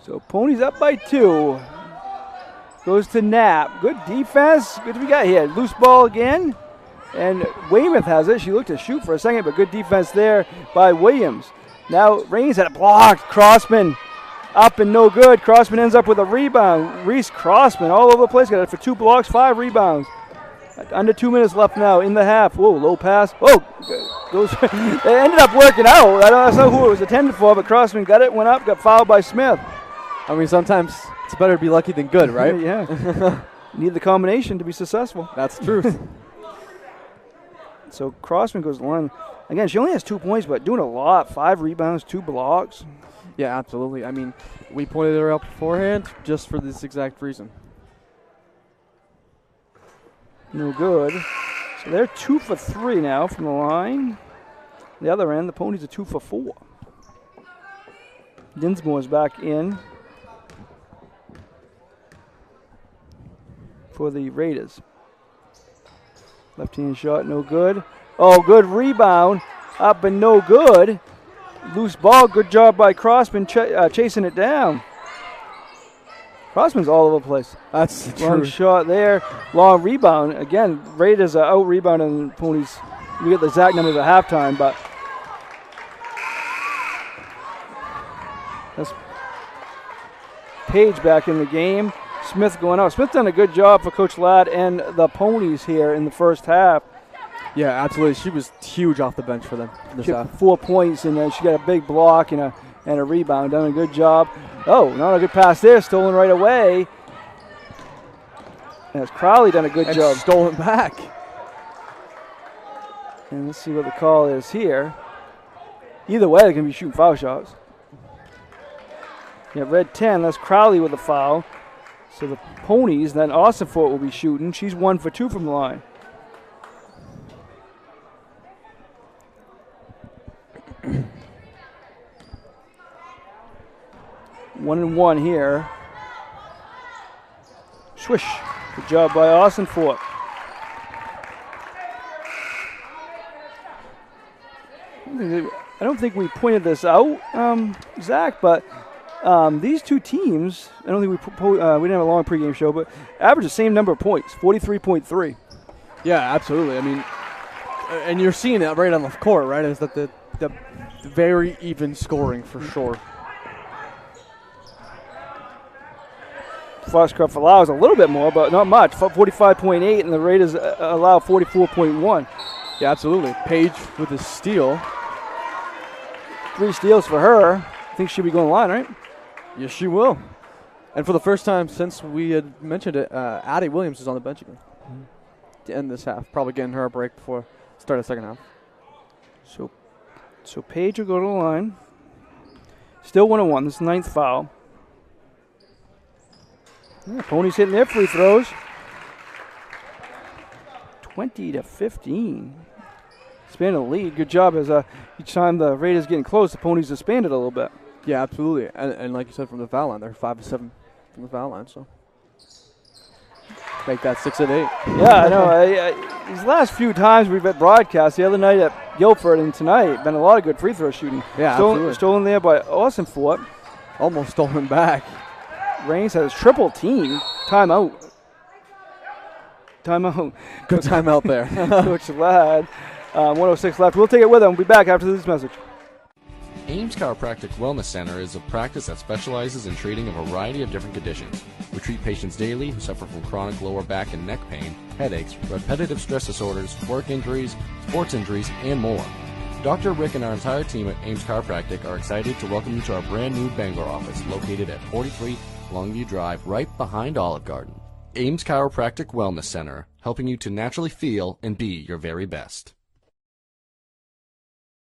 So Ponies up by 2. Goes to Knapp. Good defense. Good we got here. Loose ball again. And Weymouth has it. She looked to shoot for a second, but good defense there by Williams. Now Raines had it blocked. Crossman up and no good. Crossman ends up with a rebound. Reese Crossman all over the place. Got it for 2 blocks, 5 rebounds. Under 2 minutes left now in the half. Whoa, low pass. Whoa. Goes. It ended up working out. That's not who it was intended for, but Crossman got it, went up, got fouled by Smith. I mean, sometimes it's better to be lucky than good, right? Yeah. Need the combination to be successful. That's truth. So Crossman goes to the line. Again, she only has 2 points, but doing a lot. 5 rebounds, 2 blocks. Yeah, absolutely. I mean, we pointed her out beforehand just for this exact reason. No good. So they're 2 for 3 now from the line. The other end, the Ponies are 2 for 4. Dinsmore's back in for the Raiders. Left-hand shot, no good. Oh, good rebound. Up and no good. Loose ball, good job by Crossman chasing it down. Crossman's all over the place. That's Long true. shot there. Long rebound. Again, Raiders are out-rebounding the Ponies. We get the exact numbers at halftime, but that's Page back in the game. Smith going out. Smith done a good job for Coach Ladd and the Ponies here in the first half. Yeah, absolutely. She was huge off the bench for them this She half. had 4 points, and she got a big block and a rebound. Done a good job. Oh, not a good pass there. Stolen right away. As Crowley done a good job. Stolen back. And let's see what the call is here. Either way, they're going to be shooting foul shots. Yeah, red 10. That's Crowley with the foul. So the Ponies, then Austin Fort will be shooting. She's 1 for 2 from the line. One and one here. Swish. Good job by Austin Fort. I don't think we pointed this out, Zach, but these two teams, I don't think we didn't have a long pregame show, but average the same number of points, 43.3. Yeah, absolutely. I mean, and you're seeing it right on the court, right? Is that the very even scoring for sure. Foxcroft allows a little bit more, but not much. 45.8, and the Raiders allow 44.1. Yeah, absolutely. Page with a steal. 3 steals for her. I think she'll be going to the line, right? Yes, she will. And for the first time since we had mentioned it, Addie Williams is on the bench again to end this half. Probably getting her a break before start of the second half. So Page will go to the line. Still 1-1. This is 9th foul. Yeah, Ponies hitting their free throws. 20-15. Expanded the lead. Good job as each time the Raiders getting close, the Ponies expanded a little bit. Yeah, absolutely. And like you said, from the foul line, they're 5 of 7 from the foul line. So make that 6 of 8. Yeah, I know. These last few times we've had broadcast, the other night at Guilford and tonight, been a lot of good free throw shooting. Yeah, absolutely. Stolen there by Austin Fort. Almost stolen back. Raines has triple team. Timeout. Good timeout there. Coach Ladd. 106 left. We'll take it with him. We'll be back after this message. Ames Chiropractic Wellness Center is a practice that specializes in treating a variety of different conditions. We treat patients daily who suffer from chronic lower back and neck pain, headaches, repetitive stress disorders, work injuries, sports injuries, and more. Dr. Rick and our entire team at Ames Chiropractic are excited to welcome you to our brand new Bangor office located at 43 Longview Drive, right behind Olive Garden. Ames Chiropractic Wellness Center, helping you to naturally feel and be your very best.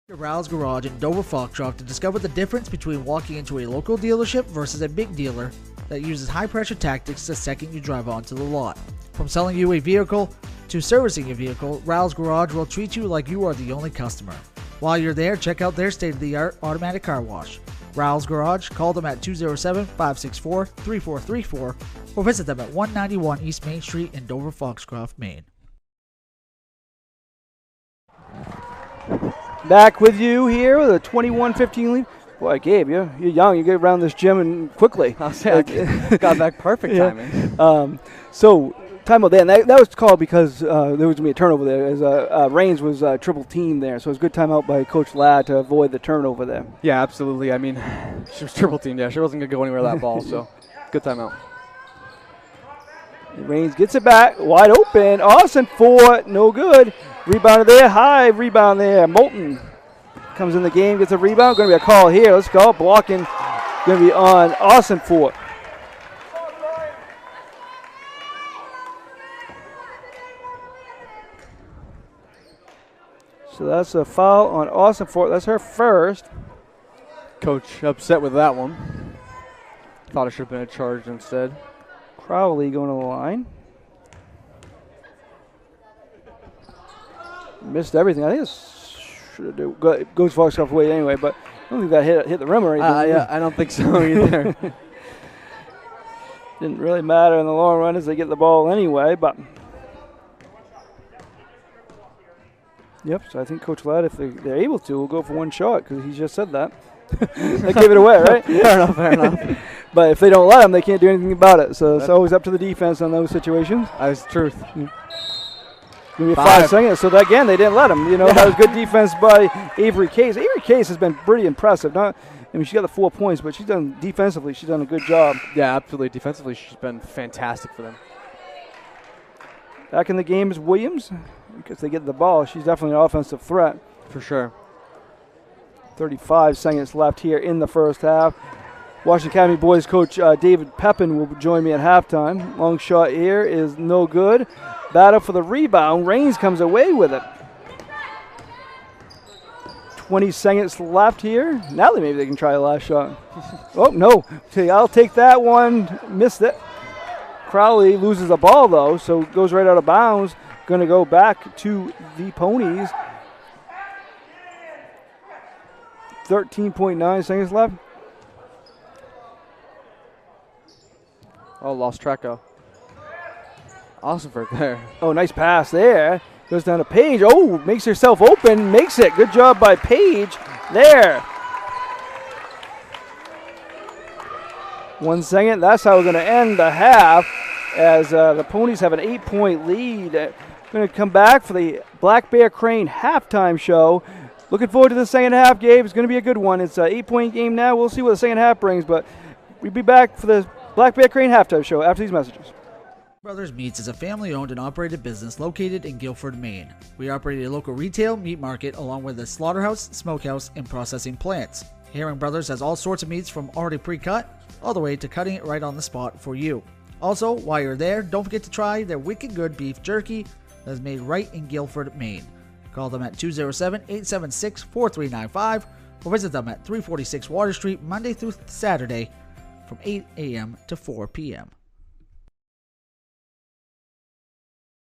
Rouse Garage in Dover Foxcroft to discover the difference between walking into a local dealership versus a big dealer that uses high-pressure tactics the second you drive onto the lot. From selling you a vehicle to servicing your vehicle, Rouse Garage will treat you like you are the only customer. While you're there, check out their state-of-the-art automatic car wash. Rowell's Garage. Call them at 207-564-3434 or visit them at 191 East Main Street in Dover, Foxcroft, Maine. Back with you here with a 21-15 lead. Boy, Gabe, you're young. You get around this gym and quickly. I'll say I got back perfect timing. So, timeout there. And that was called because there was going to be a turnover there as Raines was triple teamed there. So it was a good timeout by Coach Ladd to avoid the turnover there. Yeah, absolutely. I mean, she was triple teamed. Yeah, she wasn't going to go anywhere with that ball. So good timeout. Raines gets it back. Wide open. Austin for no good. Rebounded there. High rebound there. Moulton comes in the game, gets a rebound. Going to be a call here. Let's go. Blocking going to be on Austin Fort. So that's a foul on Austin Fort. That's her first. Coach upset with that one. Thought it should have been a charge instead. Crowley going to the line. Missed everything. I think this should have goes Foxcroft away anyway, but I don't think that hit the rim or anything. Yeah, I don't think so either. Didn't really matter in the long run as they get the ball anyway, but yep, so I think Coach Ladd, if they're able to, will go for one shot because he just said that. They gave it away, right? Fair enough. But if they don't let them, they can't do anything about it. So it's always up to the defense on those situations. That's the truth. Maybe 5 seconds. So that, again, they didn't let him. That was good defense by Avery Case. Avery Case has been pretty impressive. She got the 4 points, but she's done defensively. She's done a good job. Yeah, absolutely. Defensively, she's been fantastic for them. Back in the game is Williams. Because they get the ball, she's definitely an offensive threat. For sure. 35 seconds left here in the first half. Washington Academy boys coach David Pepin will join me at halftime. Long shot here is no good. Battle for the rebound. Raines comes away with it. 20 seconds left here. Now maybe they can try the last shot. Oh, no. Okay, I'll take that one. Missed it. Crowley loses the ball, though, so goes right out of bounds. Going to go back to the Ponies. 13.9 seconds left. Oh, lost track of. Awesome for there. Oh, nice pass there. Goes down to Paige. Oh, makes herself open. Makes it. Good job by Paige there. 1 second. That's how we're going to end the half as the Ponies have an 8-point lead. Going to come back for the Black Bear Crane halftime show. Looking forward to the second half, Gabe. It's going to be a good one. It's an 8-point game now. We'll see what the second half brings, but we'll be back for the Black Bear Crane halftime show after these messages. Brothers Meats is a family-owned and operated business located in Guilford, Maine. We operate a local retail meat market along with a slaughterhouse, smokehouse, and processing plants. Herring Brothers has all sorts of meats from already pre-cut all the way to cutting it right on the spot for you. Also, while you're there, don't forget to try their wicked good beef jerky that is made right in Guilford, Maine. Call them at 207-876-4395 or visit them at 346 Water Street Monday through Saturday from 8 a.m. to 4 p.m.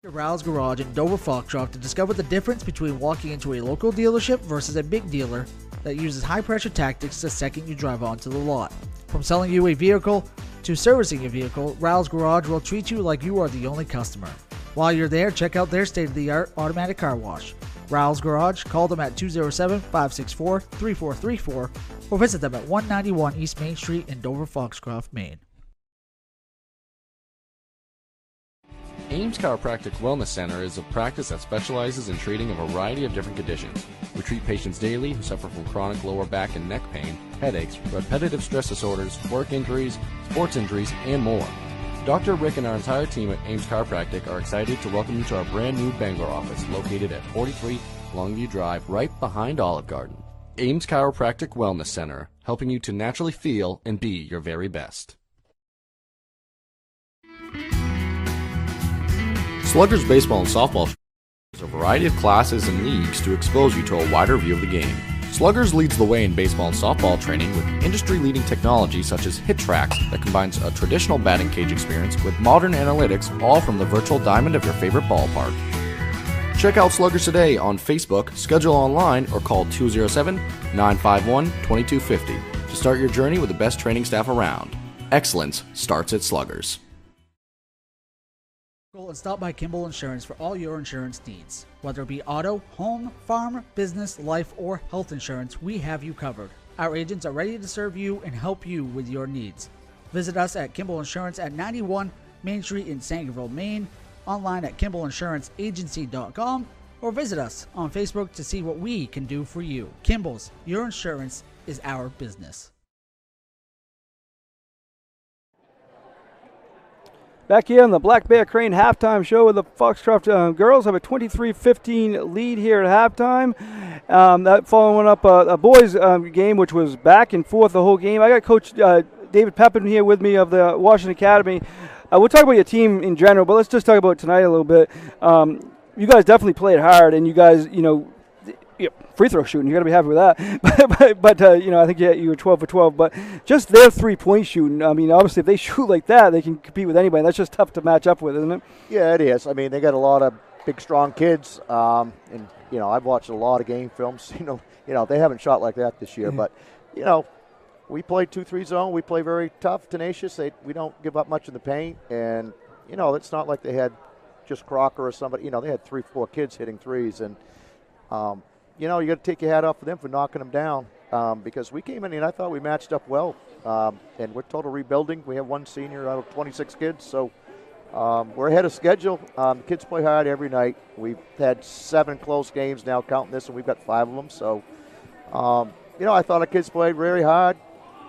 Rowell's Garage in Dover Foxcroft to discover the difference between walking into a local dealership versus a big dealer that uses high-pressure tactics the second you drive onto the lot. From selling you a vehicle to servicing your vehicle, Rowell's Garage will treat you like you are the only customer. While you're there, check out their state-of-the-art automatic car wash. Rowell's Garage, call them at 207-564-3434 or visit them at 191 East Main Street in Dover, Foxcroft, Maine. Ames Chiropractic Wellness Center is a practice that specializes in treating a variety of different conditions. We treat patients daily who suffer from chronic lower back and neck pain, headaches, repetitive stress disorders, work injuries, sports injuries, and more. Dr. Rick and our entire team at Ames Chiropractic are excited to welcome you to our brand new Bangor office located at 43 Longview Drive, right behind Olive Garden. Ames Chiropractic Wellness Center, helping you to naturally feel and be your very best. Sluggers baseball and softball is a variety of classes and leagues to expose you to a wider view of the game. Sluggers leads the way in baseball and softball training with industry-leading technology such as HitTrax that combines a traditional batting cage experience with modern analytics, all from the virtual diamond of your favorite ballpark. Check out Sluggers today on Facebook, schedule online, or call 207-951-2250. to start your journey with the best training staff around. Excellence starts at Sluggers. And stop by Kimball Insurance for all your insurance needs. Whether it be auto, home, farm, business, life, or health insurance, we have you covered. Our agents are ready to serve you and help you with your needs. Visit us at Kimball Insurance at 91 Main Street in Sangerville, Maine, online at KimballInsuranceAgency.com, or visit us on Facebook to see what we can do for you. Kimball's, your insurance is our business. Back here on the Black Bear Crane halftime show with the Foxcroft girls have a 23-15 lead here at halftime. That following up a boys game, which was back and forth the whole game. I got Coach David Pepin here with me of the Washington Academy. We'll talk about your team in general, but let's just talk about tonight a little bit. You guys definitely played hard, and you guys, free throw shooting, you got to be happy with that. but I think you were 12 for 12. But just their 3-point shooting, I mean, obviously if they shoot like that, they can compete with anybody. That's just tough to match up with, isn't it? Yeah, it is. I mean, they got a lot of big, strong kids, and I've watched a lot of game films. They haven't shot like that this year, but we play 2-3 zone. We play very tough, tenacious. We don't give up much in the paint, and it's not like they had just Crocker or somebody. They had 3-4 kids hitting threes, and you got to take your hat off for them for knocking them down, because we came in and I thought we matched up well, and we're total rebuilding. We have one senior out of 26 kids, so we're ahead of schedule. Kids play hard every night. We've had 7 close games now, counting this, and we've got 5 of them. So, I thought our kids played very hard.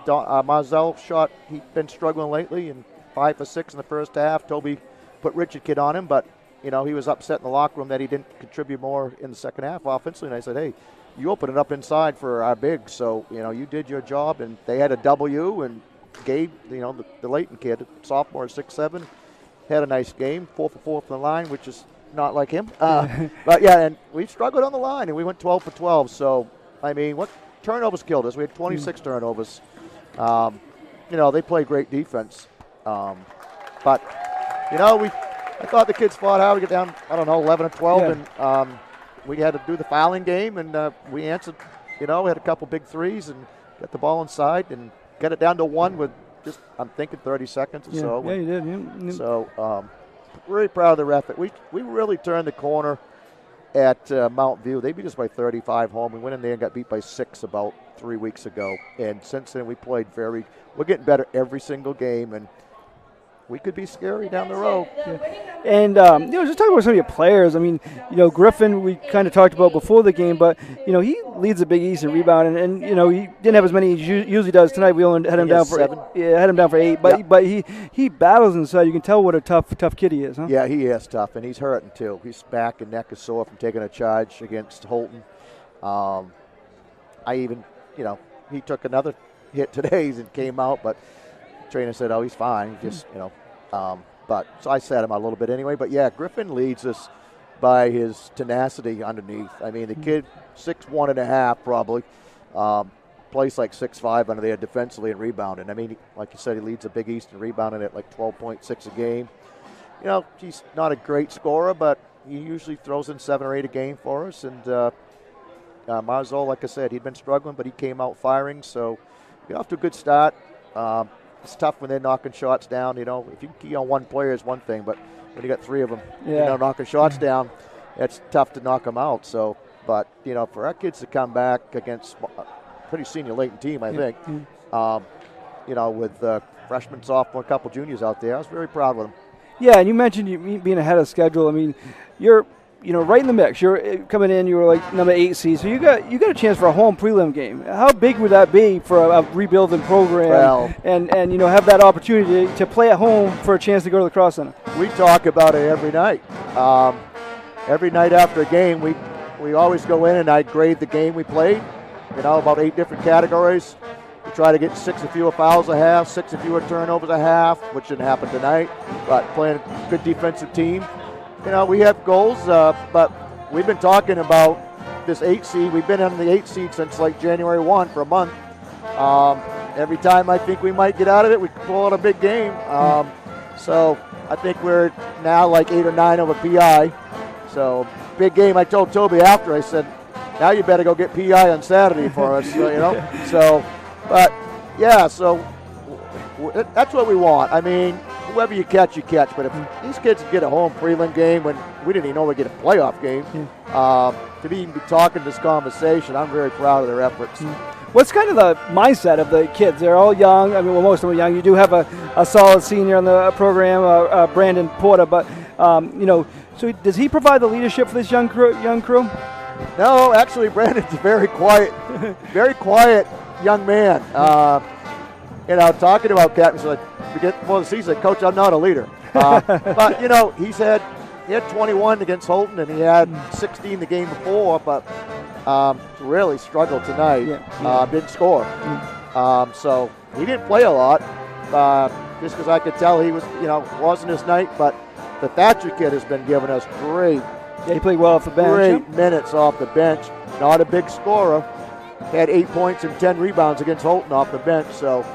Marzell shot, he'd been struggling lately, and 5 for 6 in the first half. Toby put Richard Kid on him, but he was upset in the locker room that he didn't contribute more in the second half offensively. And I said, hey, you open it up inside for our bigs. So, you did your job. And they had a W. And Gabe, the Leighton kid, sophomore, 6'7", had a nice game, 4 for 4 from the line, which is not like him. But, yeah, and we struggled on the line, and we went 12 for 12. So, I mean, what turnovers killed us? We had 26 turnovers. They play great defense. But, I thought the kids fought hard to get down, 11 or 12, and we had to do the fouling game, and we answered, we had a couple big threes and got the ball inside and got it down to 1 with just, I'm thinking, 30 seconds or so. Yeah, you did. Yeah. So, really proud of the ref. We really turned the corner at Mount View. They beat us by 35 home. We went in there and got beat by 6 about 3 weeks ago, and since then we played we're getting better every single game, and we could be scary down the road. Yeah. And, just talking about some of your players. I mean, Griffin, we kind of talked about before the game, but, he leads the Big East in rebounding. And, he didn't have as many as he usually does tonight. We only had him down for 7. Had him down for 8. But he battles inside. You can tell what a tough kid he is, huh? Yeah, he is tough, and he's hurting too. His back and neck is sore from taking a charge against Holton. He took another hit today and came out, but the trainer said, oh, he's fine. He just, but so I sat him out a little bit anyway. But, yeah, Griffin leads us by his tenacity underneath. I mean, the kid, 6'1 and a half probably, plays like 6'5 under there defensively and rebounding. I mean, like you said, he leads the Big East in rebounding at like 12.6 a game. He's not a great scorer, but he usually throws in 7 or 8 a game for us. And Marzol, like I said, he'd been struggling, but he came out firing. So we're off to a good start. It's tough when they're knocking shots down. If you can key on one player is one thing, but when you got 3 of them, knocking shots down, it's tough to knock them out. So, but for our kids to come back against a pretty senior Leighton team, I think, with freshmen, sophomore, a couple juniors out there, I was very proud with them. Yeah, and you mentioned you being ahead of schedule. I mean, you're right in the mix. You're coming in. You were like number 8 seed, so you got a chance for a home prelim game. How big would that be for a rebuilding program? Well, and have that opportunity to play at home for a chance to go to the Cross Center? We talk about it every night. Every night after a game, we always go in and I grade the game we played. About 8 different categories. We try to get 6 or fewer fouls a half, 6 or fewer turnovers a half, which didn't happen tonight. But playing a good defensive team. We have goals, but we've been talking about this 8 seed. We've been on the 8 seed since like January 1 for a month. Every time I think we might get out of it, we pull out a big game. So I think we're now like 8 or 9 over PI. So big game. I told Toby after, I said, now you better go get PI on Saturday for us. So, but Yeah, so that's what we want. I mean, whoever you catch, you catch. But if these kids get a home prelim game when we didn't even know we'd get a playoff game, to even be talking this conversation, I'm very proud of their efforts. What's kind of the mindset of the kids? They're all young. I mean, well, most of them are young. You do have a solid senior on the program, Brandon Porter. But, so does he provide the leadership for this young crew? No, actually, Brandon's a very quiet young man. Talking about captains, before the season, Coach, I'm not a leader. But, he had 21 against Holton, and he had 16 the game before, but really struggled tonight. Didn't score. So he didn't play a lot, just because I could tell he wasn't his night. But the Thatcher kid has been giving us great. Yeah, he played well off the bench. Great minutes off the bench. Not a big scorer. Had 8 points and 10 rebounds against Holton off the bench. So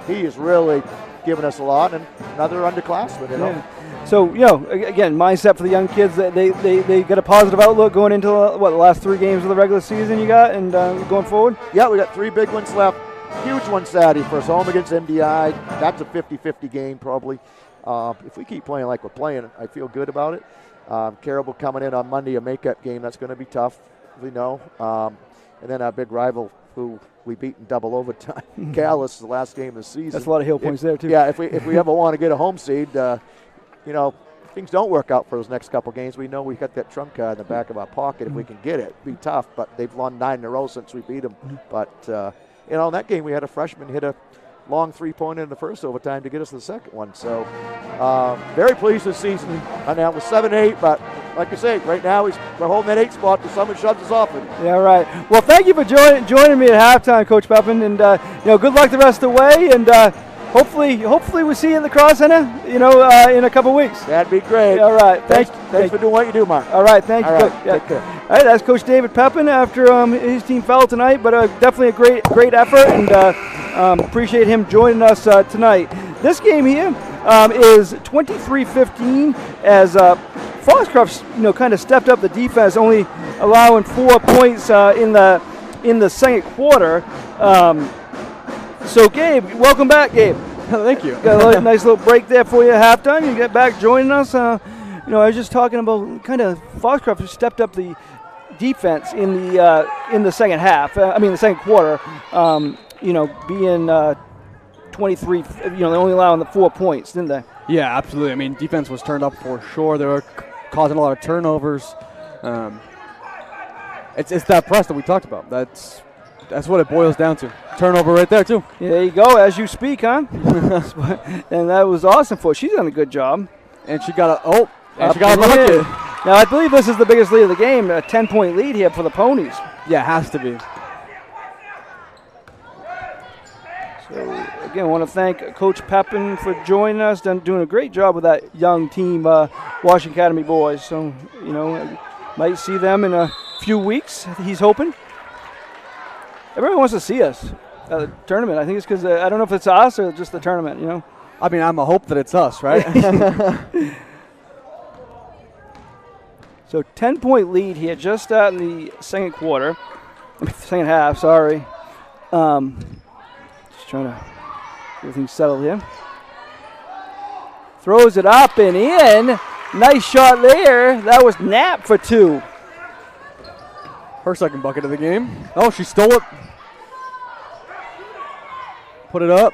he is really giving us a lot, and another underclassman. Yeah. So, again, mindset for the young kids. They get a positive outlook going into the last 3 games of the regular season you got, and going forward? Yeah, we got 3 big ones left. Huge one Saturday for us, home against MDI. That's a 50-50 game probably. If we keep playing like we're playing, I feel good about it. Caribou coming in on Monday, a makeup game. That's going to be tough, we know. And then our big rival, who we beat in double overtime, Callis, the last game of the season. That's a lot of hill points there, too. Yeah, if we ever want to get a home seed, things don't work out for those next couple games. We know we got that trump card in the back of our pocket if we can get it. It'd be tough, but they've won 9 in a row since we beat them. But, in that game, we had a freshman hit a long 3-pointer in the first overtime to get us the second one. So, very pleased this season. And now we're 7-8, but like I say, right now we're holding that 8 spot because someone shoves us off it. Yeah, right. Well, thank you for joining me at halftime, Coach Pepin, and good luck the rest of the way. And hopefully we see you in the Cross Center, in a couple weeks. That'd be great. All right. Thanks for doing what you do, Mark. All right. Thank you. All right. Take care. All right. That's Coach David Pepin after his team fell tonight, but definitely a great effort, and appreciate him joining us tonight. This game here is 23-15 as Foxcroft, kind of stepped up the defense, only allowing 4 points in the second quarter. So, Gabe, welcome back, Gabe. Thank you. Got a nice little break there for you at halftime. You get back joining us. I was just talking about kind of Foxcroft stepped up the defense in the second half. The second quarter. Being 23. They only allowing the 4 points, didn't they? Yeah, absolutely. I mean, defense was turned up for sure. They were causing a lot of turnovers. It's that press that we talked about. That's what it boils down to. Turnover right there, too. Yeah, there you go, as you speak, huh? And that was awesome for her. She's done a good job. And she got a bucket. Now, I believe this is the biggest lead of the game, a 10-point lead here for the Ponies. Yeah, it has to be. So, again, I want to thank Coach Pepin for joining us, doing a great job with that young team, Washington Academy boys. So, might see them in a few weeks, he's hoping. Everyone wants to see us at the tournament. I think it's because I don't know if it's us or just the tournament, I mean, I'm a hope that it's us, right? So 10-point lead here just in the second half, sorry. Just trying to get everything settled here. Throws it up and in. Nice shot there. That was Knapp for 2. Her second bucket of the game. Oh, she stole it. Put it up.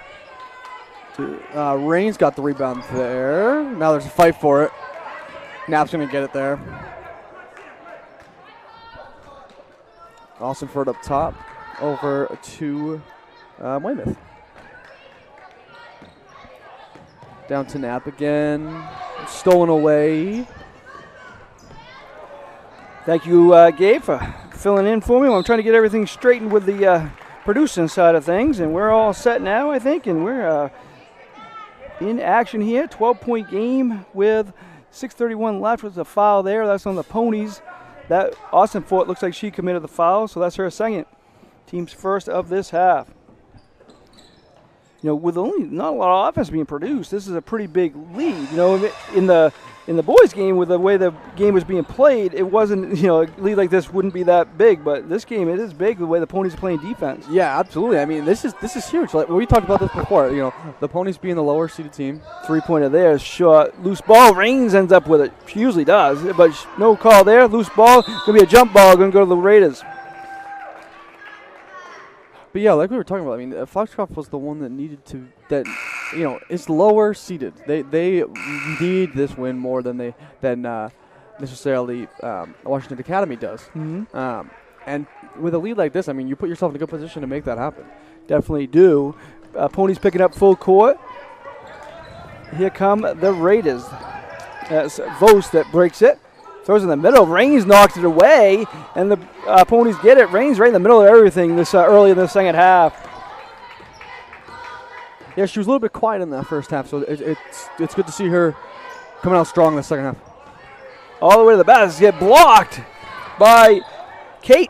Rain's got the rebound there. Now there's a fight for it. Knapp's going to get it there. Austinford up top. Over to Weymouth. Down to Knapp again. Stolen away. Thank you, Gabe, for filling in for me. I'm trying to get everything straightened with the producing side of things, and we're all set now, I think, and we're in action here. 12-point game with 6:31 left. Was a foul there. That's on the Ponies. That Austinford looks like she committed the foul, so that's her second. Team's first of this half. With only not a lot of offense being produced, this is a pretty big lead. In the in the boys' game, with the way the game was being played, it wasn't, a lead like this wouldn't be that big. But this game, it is big the way the Ponies are playing defense. Yeah, absolutely. I mean, this is huge. Like we talked about this before. The Ponies being the lower seeded team. 3-pointer there, short, loose ball. Raines ends up with it. She usually does, but no call there. Loose ball, gonna be a jump ball, gonna go to the Raiders. But yeah, like we were talking about, I mean, Foxcroft was the one that needed to, is lower seeded. They need this win more than necessarily Washington Academy does. Mm-hmm. And with a lead like this, I mean, you put yourself in a good position to make that happen. Definitely do. Ponies picking up full court. Here come the Raiders. That's Vos that breaks it. Throws in the middle. Raines knocks it away, and the Ponies get it. Raines right in the middle of everything this early in the second half. Yeah, she was a little bit quiet in that first half, so it's good to see her coming out strong in the second half. All the way to the basket. Get blocked by Kate.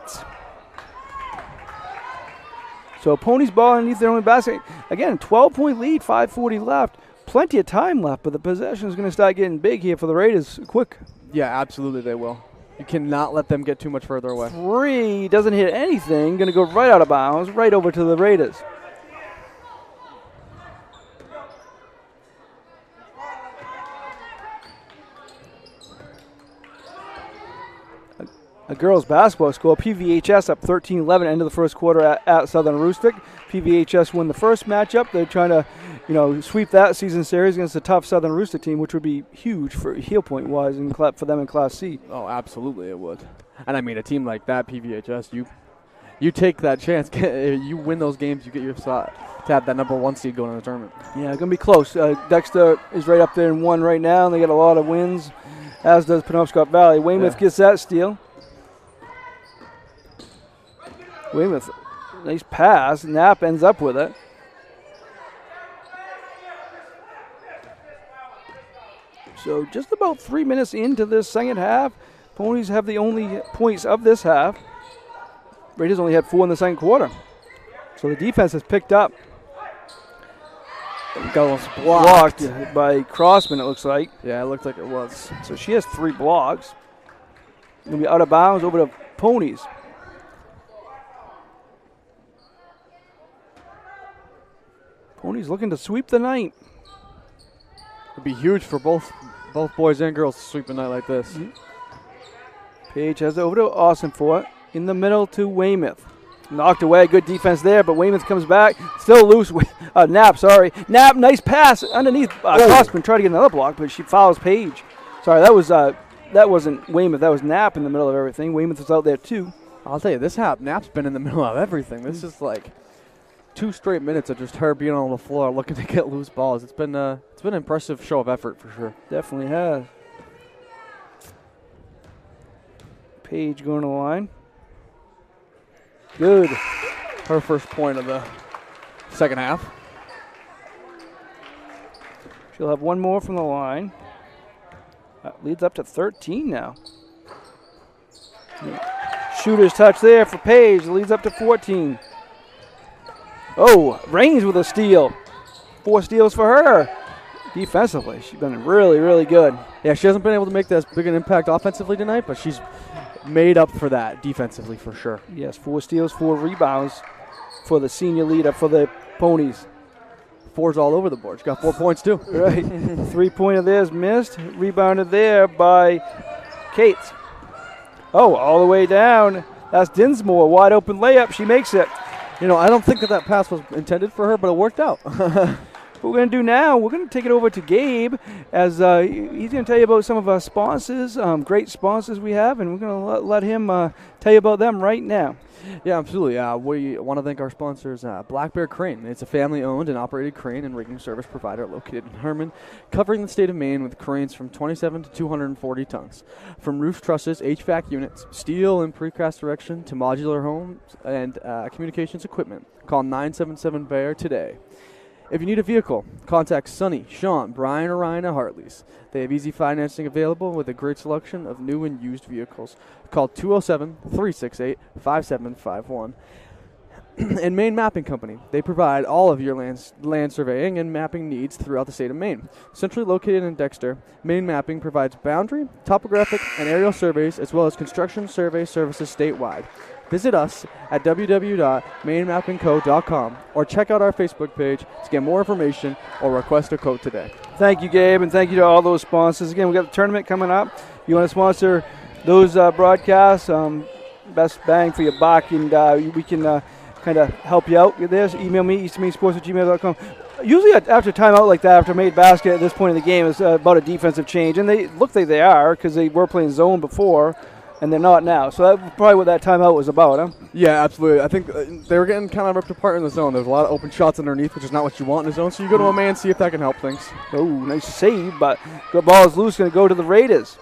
So Ponies ball underneath their own basket. Again, 12-point lead, 5:40 left. Plenty of time left, but the possession is going to start getting big here for the Raiders quick. Yeah, absolutely they will. You cannot let them get too much further away. 3 doesn't hit anything. Going to go right out of bounds, right over to the Raiders. A girls' basketball score. PVHS up 13-11 end of the first quarter at Southern Aroostook. PVHS won the first matchup. They're trying to, sweep that season series against a tough Southern Aroostook team, which would be huge for heel point wise and for them in Class C. Oh, absolutely it would. And I mean, a team like that, PVHS, you take that chance. You win those games, you get your shot to have that number 1 seed going in the tournament. Yeah, going to be close. Dexter is right up there in 1 right now, and they got a lot of wins, as does Penobscot Valley. Weymouth gets that steal. Weymouth, nice pass. Knapp ends up with it. So just about 3 minutes into this second half, Ponies have the only points of this half. Raiders only had 4 in the second quarter. So the defense has picked up. Goes blocked by Crossman, it looks like. Yeah, it looked like it was. So she has 3 blocks. Going to be out of bounds over to Ponies. Ponies looking to sweep the night. It'd be huge for both boys and girls to sweep a night like this. Mm-hmm. Page has it over to Austin for it. In the middle to Weymouth. Knocked away. Good defense there, but Weymouth comes back. Still loose. Knapp, sorry. Knapp, nice pass underneath. Crossman tried to get another block, but she fouls Page. Sorry, that wasn't Weymouth. That was Knapp in the middle of everything. Weymouth was out there too. I'll tell you, Knapp's been in the middle of everything. This is like 2 straight minutes of just her being on the floor looking to get loose balls. It's been an impressive show of effort for sure. Definitely has. Page going to the line. Good. Her first point of the second half. She'll have 1 more from the line. That leads up to 13 now. Shooter's touch there for Page. Leads up to 14. Oh, Raines with a steal. 4 steals for her. Defensively, she's been really, really good. Yeah, she hasn't been able to make that big an impact offensively tonight, but she's made up for that defensively for sure. Yes, 4 steals, 4 rebounds for the senior leader for the Ponies. 4's all over the board. She got 4 points too. Right. 3-pointer there's missed. Rebounded there by Kate. Oh, all the way down. That's Dinsmore. Wide open layup. She makes it. I don't think that pass was intended for her, but it worked out. What we're going to do now, we're going to take it over to Gabe as he's going to tell you about some of our sponsors, great sponsors we have, and we're going to let him tell you about them right now. Yeah, absolutely. We want to thank our sponsors, Black Bear Crane. It's a family-owned and operated crane and rigging service provider located in Herman, covering the state of Maine with cranes from 27 to 240 tons. From roof trusses, HVAC units, steel and precast erection to modular homes and communications equipment. Call 977-BEAR today. If you need a vehicle, contact Sonny, Sean, Brian, or Ryan at Hartley's. They have easy financing available with a great selection of new and used vehicles. Call 207-368-5751. and Maine Mapping Company. They provide all of your land surveying and mapping needs throughout the state of Maine. Centrally located in Dexter, Maine Mapping provides boundary, topographic, and aerial surveys as well as construction survey services statewide. Visit us at www.mainemappingco.com or check out our Facebook page to get more information or request a quote today. Thank you, Gabe, and thank you to all those sponsors. Again, we got the tournament coming up. You want to sponsor those broadcasts, best bang for your buck, and we can kind of help you out with this. Email me, eastmainsports@gmail.com. Usually after a timeout like that, after made basket at this point in the game, it's about a defensive change, and they look like they are because they were playing zone before, and they're not now. So that's probably what that timeout was about, huh? Yeah, absolutely. I think they were getting kind of ripped apart in the zone. There's a lot of open shots underneath, which is not what you want in the zone, so you go to a man, see if that can help things. Oh, nice save, but the ball is loose, going to go to the Raiders.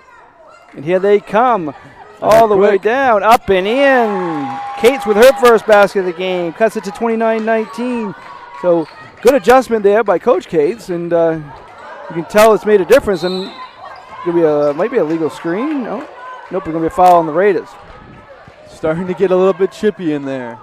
And here they come. All the way down, up and in. Cates with her first basket of the game. Cuts it to 29-19. So good adjustment there by Coach Cates. And you can tell it's made a difference. And might be a legal screen. No. Nope, we're going to be a foul on the Raiders. Starting to get a little bit chippy in there.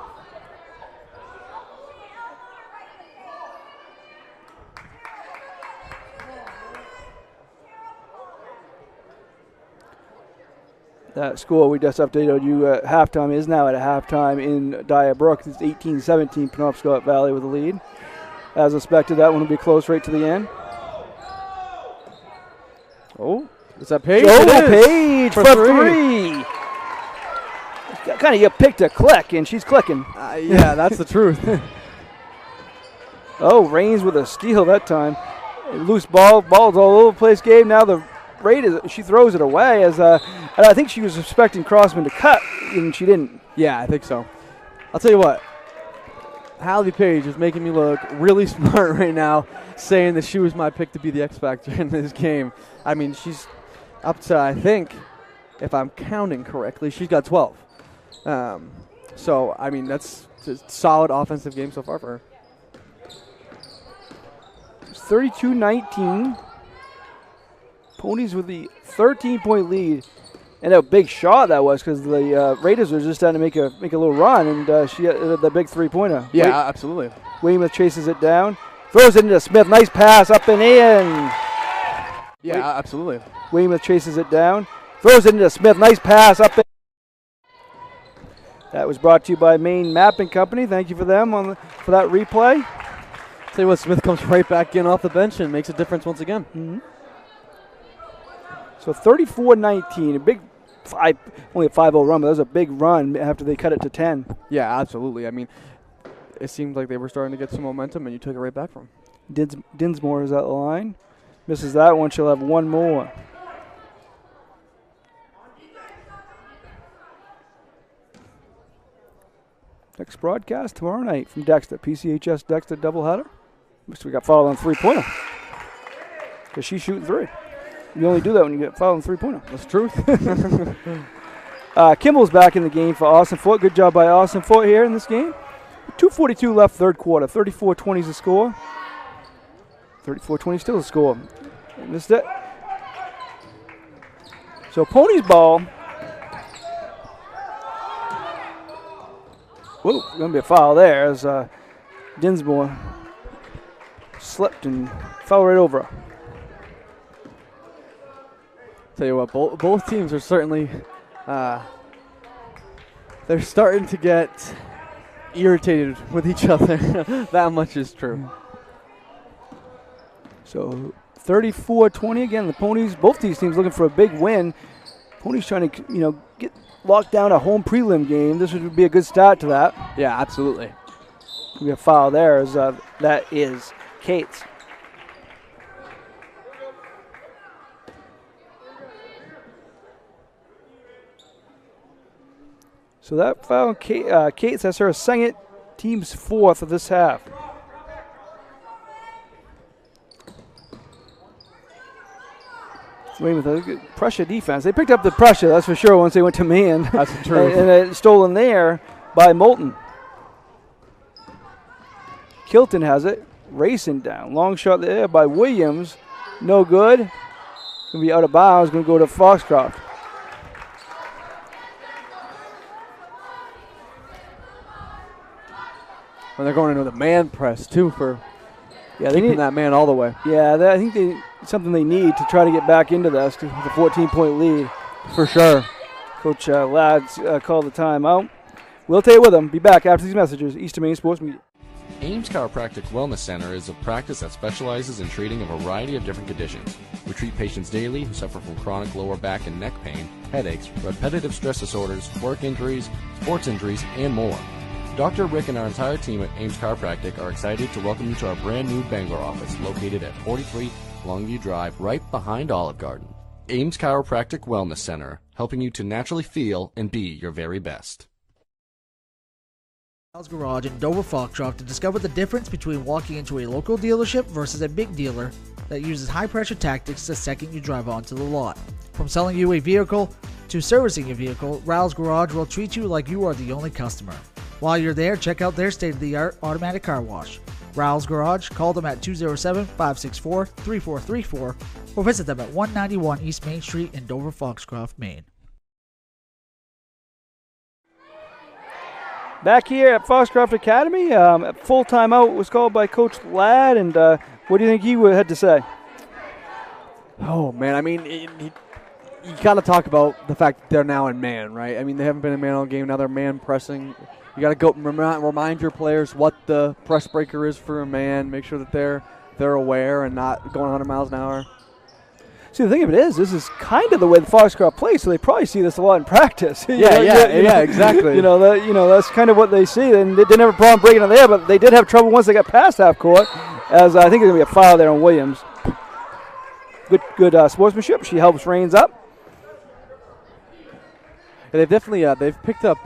That score we just updated you at halftime is now at a halftime in Dyer Brook. It's 18-17, Penobscot Valley with the lead. As expected, that one will be close right to the end. Oh, is that Paige? Oh, Paige for three. Kind of you picked a click, and she's clicking. Yeah, that's the truth. Oh, Raines with a steal that time. Loose ball's all over the place, Gabe. Now the Raiders, she throws it away and I think she was expecting Crossman to cut, and she didn't. Yeah, I think so. I'll tell you what, Hallie Page is making me look really smart right now, saying that she was my pick to be the X Factor in this game. I mean, she's up to, I think, if I'm counting correctly, she's got 12. So, I mean, that's a solid offensive game so far for her. It's 32-19. Ponies with the 13-point lead, and a big shot that was because the Raiders were just trying to make a little run, and she had the big three-pointer. Yeah, absolutely. Weymouth chases it down, throws it into Smith. Nice pass up and in. Yeah, absolutely. Weymouth chases it down, throws it into Smith. Nice pass up and That was brought to you by Maine Mapping Company. Thank you for them for that replay. Tell you what, Smith comes right back in off the bench and makes a difference once again. Mm-hmm. So 34-19, a big only a 5-0 run, but that was a big run after they cut it to 10. Yeah, absolutely. I mean, it seemed like they were starting to get some momentum, and you took it right back from them. Dinsmore is at the line. Misses that one. She'll have one more. Next broadcast tomorrow night from Dexter. PCHS Dexter doubleheader. We got fouled on three-pointer because she's shooting three. You only do that when you get fouled on three-pointer. That's the truth. Kimball's back in the game for Austin Fort. Good job by Austin Fort here in this game. 2:42 left, third quarter. 34-20 is the score. 34-20 still the score. Missed it. So Ponies ball. Whoa, going to be a foul there as Dinsmore slipped and fell right over her. Tell you what, both teams are certainly, they're starting to get irritated with each other. That much is true. So 34-20 again. The Ponies, both these teams looking for a big win. Ponies trying to, get locked down a home prelim game. This would be a good start to that. Yeah, absolutely. We have a foul there as that is Cates. So that foul, Cates, that's her second, team's fourth of this half. Weymouth, a good pressure defense. They picked up the pressure, that's for sure, once they went to man. That's the truth. and it's stolen there by Moulton. Kilton has it, racing down. Long shot there by Williams. No good. Going to be out of bounds, going to go to Foxcroft. And they're going into the man press, too, for they keeping need that man all the way. Yeah, I think it's something they need to try to get back into this with a 14-point lead. For sure. Coach Ladd's called the timeout. We'll take it with them. Be back after these messages. Eastern Maine Sports Media. Ames Chiropractic Wellness Center is a practice that specializes in treating a variety of different conditions. We treat patients daily who suffer from chronic lower back and neck pain, headaches, repetitive stress disorders, work injuries, sports injuries, and more. Dr. Rick and our entire team at Ames Chiropractic are excited to welcome you to our brand new Bangor office located at 43 Longview Drive, right behind Olive Garden. Ames Chiropractic Wellness Center, helping you to naturally feel and be your very best. Rails Garage in Dover Foxcroft to discover the difference between walking into a local dealership versus a big dealer that uses high-pressure tactics the second you drive onto the lot. From selling you a vehicle to servicing your vehicle, Rails Garage will treat you like you are the only customer. While you're there, check out their state-of-the-art automatic car wash. Rails Garage, call them at 207-564-3434 or visit them at 191 East Main Street in Dover Foxcroft, Maine. Back here at Foxcroft Academy, full timeout was called by Coach Ladd, and what do you think he had to say? Oh, man, I mean, you got to talk about the fact that they're now in man, right? I mean, they haven't been in man all game. Now they're man pressing. You got to go remind your players what the press breaker is for a man. Make sure that they're aware and not going 100 miles an hour. See, the thing of it is, this is kind of the way the Foxcroft plays, so they probably see this a lot in practice. Yeah, exactly. That's kind of what they see. And they didn't have a problem breaking it there, but they did have trouble once they got past half court, as I think there's going to be a foul there on Williams. Good sportsmanship. She helps Rains up. And they've definitely they've picked up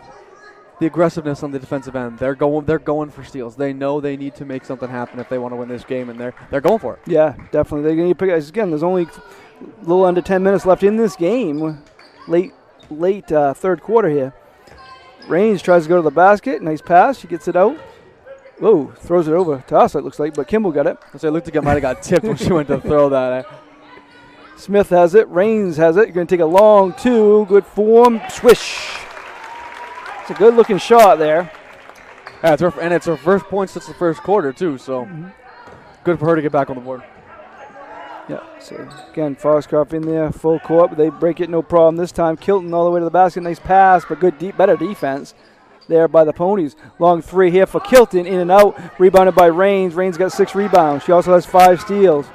the aggressiveness on the defensive end. They're going for steals. They know they need to make something happen if they want to win this game, and they're going for it. Yeah, definitely. They need to pick up. Again, there's only a little under 10 minutes left in this game. Late third quarter here. Rains tries to go to the basket. Nice pass. She gets it out. Whoa, throws it over to us, it looks like, but Kimball got it. So it looked like it might have got tipped when she went to throw that. Smith has it. Rains has it. You're going to take a long two. Good form. Swish. It's a good-looking shot there. Yeah, it's her first point since the first quarter, too, so good for her to get back on the board. Yeah, so again, Foxcroft in there, full court, but they break it no problem this time. Kilton all the way to the basket. Nice pass, but better defense there by the Ponies. Long three here for Kilton, in and out. Rebounded by Rains. Rains got 6 rebounds. She also has 5 steals.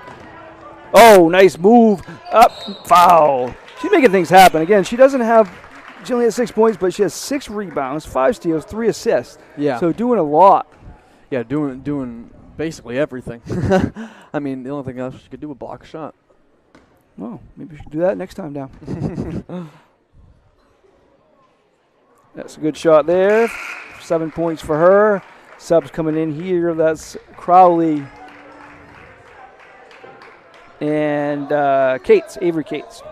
Oh, nice move. Up, foul. She's making things happen. Again, she only has 6 points, but she has 6 rebounds, 5 steals, 3 assists. Yeah. So doing a lot. Yeah, doing basically everything. I mean, the only thing else she could do was block a shot. Well, maybe we should do that next time down. That's a good shot there. 7 points for her. Subs coming in here. That's Crowley and Avery Cates.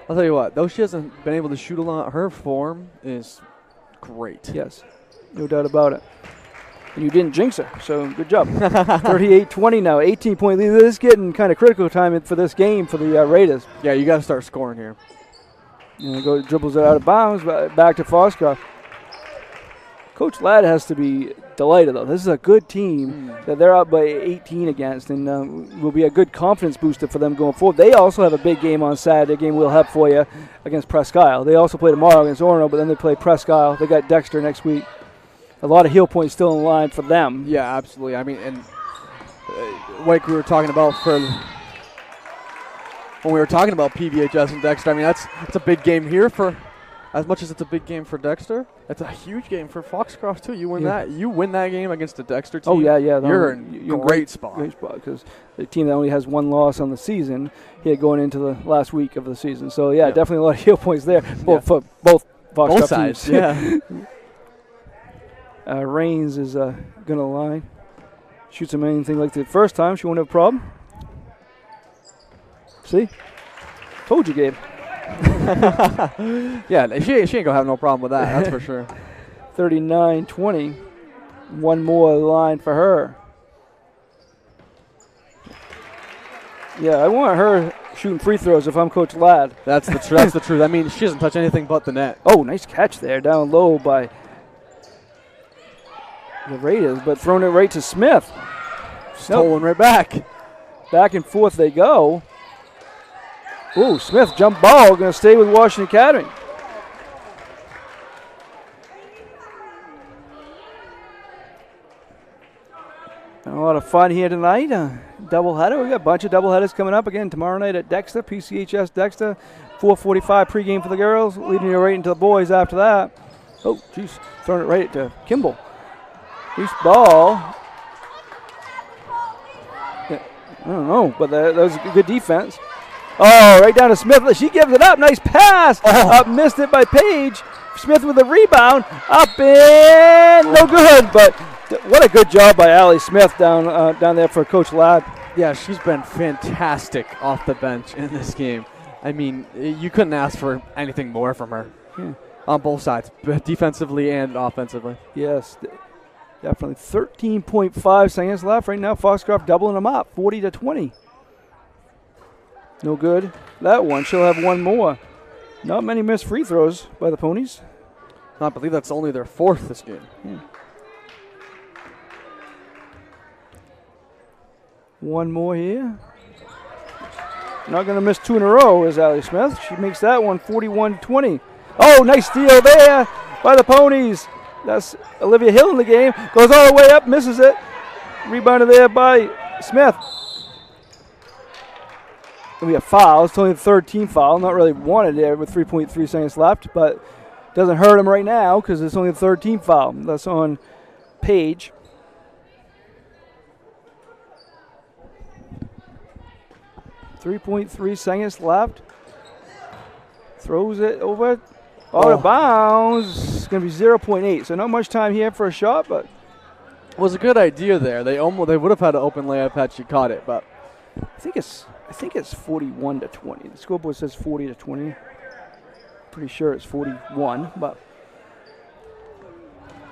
I'll tell you what, though she hasn't been able to shoot a lot, her form is great. Yes, no doubt about it. And you didn't jinx her, so good job. 38-20 now, 18-point lead. This is getting kind of critical time for this game for the Raiders. Yeah, you got to start scoring here. And dribbles it out of bounds, back to Foxcroft. Coach Ladd has to be delighted, though. This is a good team that they're up by 18 against, and will be a good confidence booster for them going forward. They also have a big game on Saturday, a game we'll have for you against Presque Isle. They also play tomorrow against Orono, but then they play Presque Isle. They got Dexter next week. A lot of heel points still in line for them. Yeah, absolutely. I mean, and like we were talking about when we were talking about PVHS and Dexter, I mean, it's a big game here for, as much as it's a big game for Dexter, it's a huge game for Foxcroft too. You win that game against the Dexter team. Oh yeah. You're in great spot. Great spot, because the team that only has 1 loss on the season here going into the last week of the season. So definitely a lot of heel points there for both Foxcroft sides. teams. Yeah. Rains is going to line. Shoots him anything like the first time. She won't have a problem. See? Told you, Gabe. Yeah, she ain't going to have no problem with that, that's for sure. 39-20. 1 more line for her. Yeah, I want her shooting free throws if I'm Coach Ladd. That's the truth. I mean, she doesn't touch anything but the net. Oh, nice catch there. Down low by The Raiders, but throwing it right to Smith. Stolen right back. Back and forth they go. Ooh, Smith jump ball, going to stay with Washington Academy. A lot of fun here tonight. Doubleheader. We got a bunch of doubleheaders coming up again tomorrow night at Dexter, PCHS Dexter. 4:45 pregame for the girls, leading you right into the boys after that. Oh, jeez, throwing it right to Kimball. Loose ball. Yeah, I don't know, but that was good defense. Oh, right down to Smith. She gives it up. Nice pass. Up, missed it by Page. Smith with a rebound. Up and no good, but what a good job by Allie Smith down there for Coach Ladd. Yeah, she's been fantastic off the bench in this game. I mean, you couldn't ask for anything more from her on both sides, defensively and offensively. Yes, definitely. 13.5 seconds left right now. Foxcroft doubling them up, 40-20. No good. That one, she'll have one more. Not many missed free throws by the Ponies. I believe that's only their fourth this game. One more here. Not going to miss two in a row is Allie Smith. She makes that one 41-20. Oh, nice steal there by the Ponies. That's Olivia Hill in the game. Goes all the way up, misses it. Rebounded there by Smith. It'll be a foul. It's only the third team foul. Not really wanted there with 3.3 seconds left, but doesn't hurt him right now because it's only the third team foul. That's on Page. .3 seconds left. Throws it over. Out of bounds. It's going to be 0.8. So not much time here for a shot, but it was a good idea there. They would have had an open layup had she caught it, but I think it's 41-20. The scoreboard says 40-20. Pretty sure it's 41, but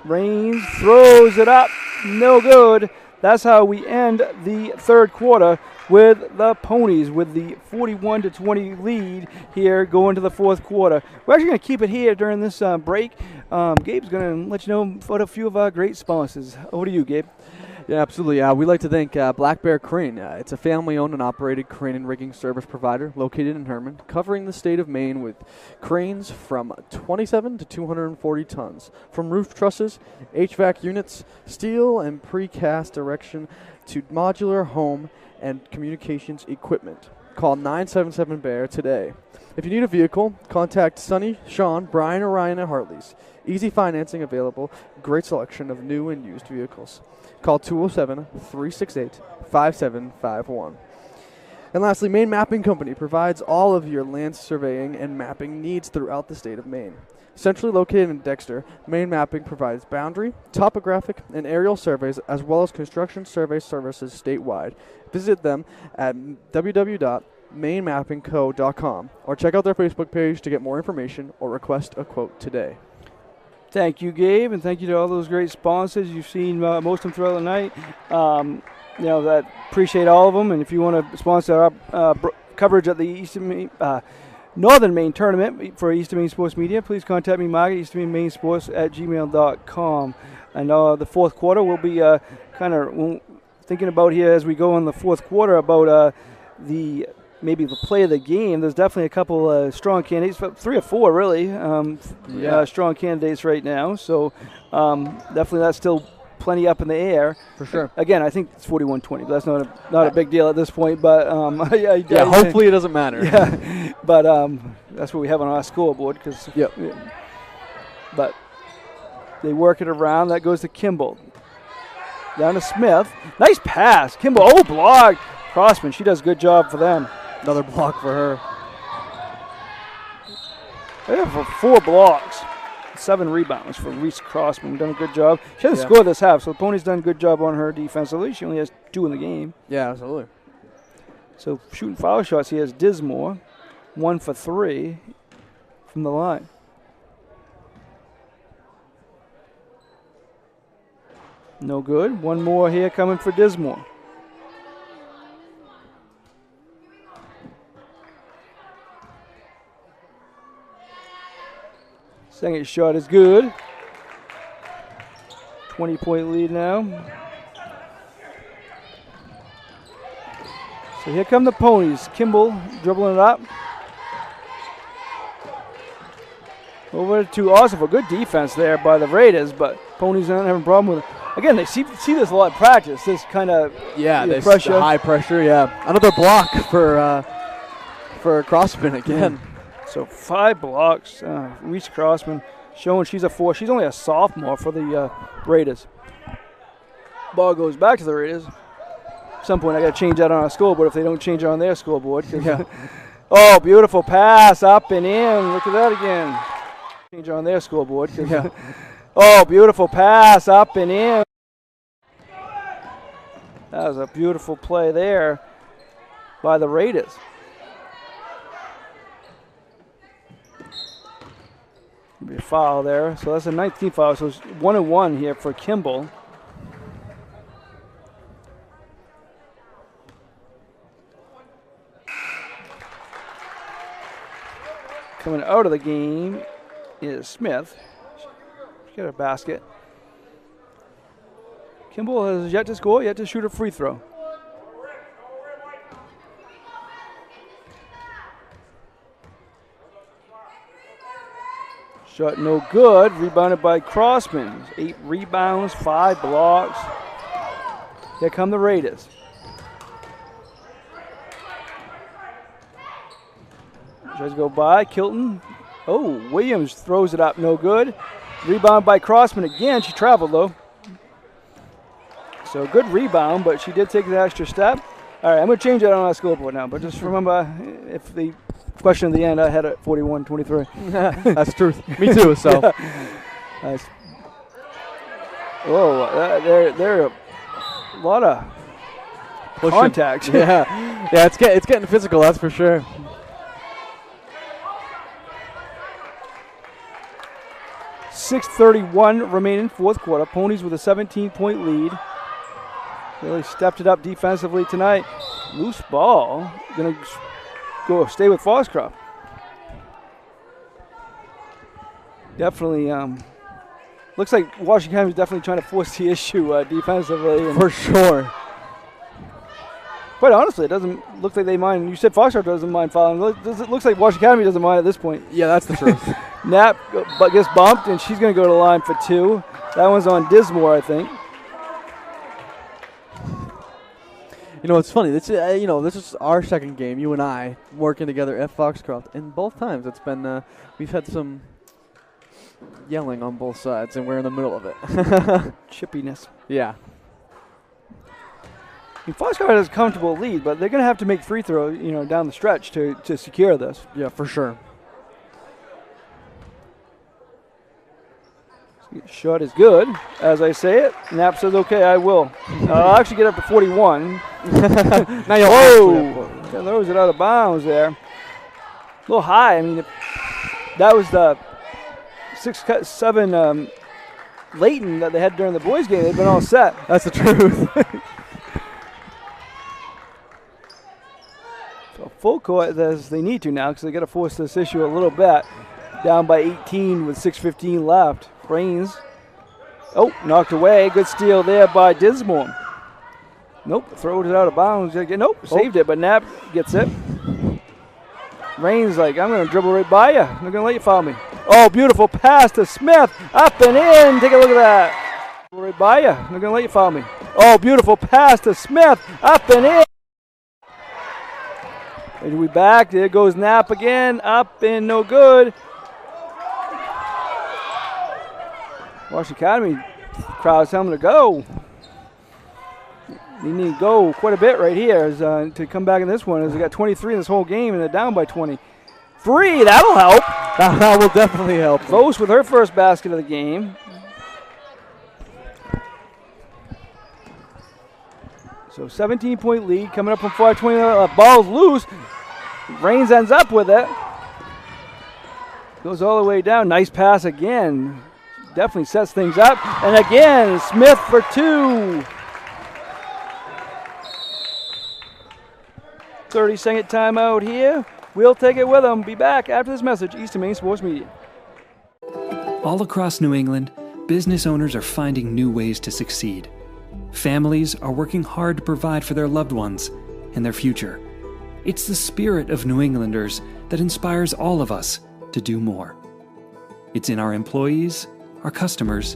Raines throws it up. No good. That's how we end the third quarter with the Ponies with the 41-20 lead here going to the fourth quarter. We're actually going to keep it here during this break. Gabe's going to let you know about a few of our great sponsors. Over to you, Gabe. Yeah, absolutely. We'd like to thank Black Bear Crane. It's a family-owned and operated crane and rigging service provider located in Herman, covering the state of Maine with cranes from 27 to 240 tons. From roof trusses, HVAC units, steel and precast erection to modular home and communications equipment. Call 977-BEAR today. If you need a vehicle, contact Sonny, Sean, Brian, or Ryan at Hartley's. Easy financing available. Great selection of new and used vehicles. Call 207-368-5751. And lastly, Maine Mapping Company provides all of your land surveying and mapping needs throughout the state of Maine. Centrally located in Dexter, Maine Mapping provides boundary, topographic, and aerial surveys as well as construction survey services statewide. Visit them at www.mainemappingco.com or check out their Facebook page to get more information or request a quote today. Thank you, Gabe, and thank you to all those great sponsors. You've seen most of them throughout the night. That appreciate all of them. And if you want to sponsor our coverage at the Northern Maine tournament for Eastern Maine Sports Media, please contact me, Mark, at easternmainesports@gmail.com. And the fourth quarter, we'll be kind of thinking about here as we go in the fourth quarter about maybe the play of the game. There's definitely a couple strong candidates, 3 or 4 really, strong candidates right now. So definitely that's still plenty up in the air. For sure. Again, I think it's 41-20, but that's not a big deal at this point. But hopefully it doesn't matter. Yeah, but that's what we have on our scoreboard. But they work it around. That goes to Kimball. Down to Smith. Nice pass. Kimball, block. Crossman, she does a good job for them. Another block for her. They have 4 blocks, 7 rebounds for Reese Crossman. Done a good job. She hasn't scored this half, so the Pony's done a good job on her defensively. She only has 2 in the game. Yeah, absolutely. So shooting foul shots, he has Dismore, 1 for 3 from the line. No good. One more here coming for Dismore. Second shot is good. 20-point lead now. So here come the Ponies. Kimball dribbling it up. Over to Ossoff. Good defense there by the Raiders, but Ponies don't have a problem with it. Again, they see this a lot in practice. This kind of pressure. High pressure. Yeah, another block for Crossman again. So 5 blocks. Reese Crossman showing she's a force. She's only a sophomore for the Raiders. Ball goes back to the Raiders. At some point, I got to change that on our scoreboard if they don't change it on their scoreboard. Yeah. Oh, beautiful pass up and in. Look at that again. Change it on their scoreboard. Yeah. Oh, beautiful pass up and in. That was a beautiful play there by the Raiders. Be a foul there. So that's a 19th foul. So it's 1-1 here for Kimball. Coming out of the game is Smith. She got a basket. Kimball has yet to score, yet to shoot a free throw. Shot no good. Rebounded by Crossman. 8 rebounds, 5 blocks. Here come the Raiders. Tries to go by. Kilton. Oh, Williams throws it up. No good. Rebound by Crossman again. She traveled, though. So good rebound, but she did take the extra step. All right, I'm going to change that on our scoreboard now. But just remember, if the question at the end, I had it 41-23. That's the truth. Me too, so. Nice. Whoa, there are a lot of contact. Yeah, it's getting physical, that's for sure. .6:31 remaining, fourth quarter. Ponies with a 17-point lead. Really stepped it up defensively tonight. Loose ball. Going to stay with Foxcroft. Definitely looks like Washington County is definitely trying to force the issue defensively. For sure. Quite honestly, it doesn't look like they mind. You said Foxcroft doesn't mind fouling. It looks like Washington County doesn't mind at this point. Yeah, that's the truth. Knapp gets bumped, and she's going to go to the line for 2. That one's on Dismore, I think. You know, it's funny. This is our second game. You and I working together at Foxcroft, and both times it's been we've had some yelling on both sides, and we're in the middle of it. Chippiness. Yeah. I mean, Foxcroft has a comfortable lead, but they're going to have to make free throws, down the stretch to secure this. Yeah, for sure. Shot is good, as I say it. Knapp says, okay, I will. I'll actually get up to 41. Now you'll Whoa! Throws it out of bounds there. A little high. I mean, that was the 6-7 Leighton that they had during the boys' game. They've been all set. That's the truth. So full court as they need to now because they got to force this issue a little bit. Down by 18 with 6:15 left. Brains. Oh, knocked away. Good steal there by Dismore. Nope, throws it out of bounds. Nope, saved it, but Knapp gets it. Rain's like, I'm going to dribble right by you. I'm not going to let you foul me. Oh, beautiful pass to Smith. Up and in. Take a look at that. Dribble right by you. I'm not going to let you foul me. Oh, beautiful pass to Smith. Up and in. And we back. There goes Knapp again. Up and no good. Washington Academy crowd's telling them to go. They need to go quite a bit right here to come back in this one. As they got 23 in this whole game and they're down by 20. 3, that'll help. That will definitely help. Vos with her first basket of the game. So 17-point lead coming up from 5:20. Ball's loose. Rains ends up with it. Goes all the way down. Nice pass again. Definitely sets things up. And again, Smith for 2. 30-second timeout here. We'll take it with them. Be back after this message. Eastern Maine Sports Media. All across New England, business owners are finding new ways to succeed. Families are working hard to provide for their loved ones and their future. It's the spirit of New Englanders that inspires all of us to do more. It's in our employees, our customers,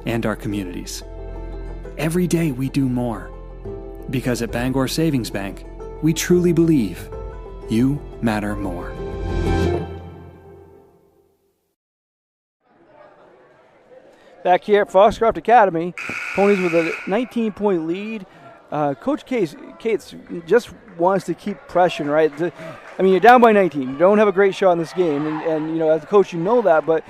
and our communities. Every day we do more. Because at Bangor Savings Bank, we truly believe you matter more. Back here at Foxcroft Academy, Ponies with a 19-point lead. Coach Cates just wants to keep pressuring, right? I mean, you're down by 19. You don't have a great shot in this game, and you know, as a coach, you know that, but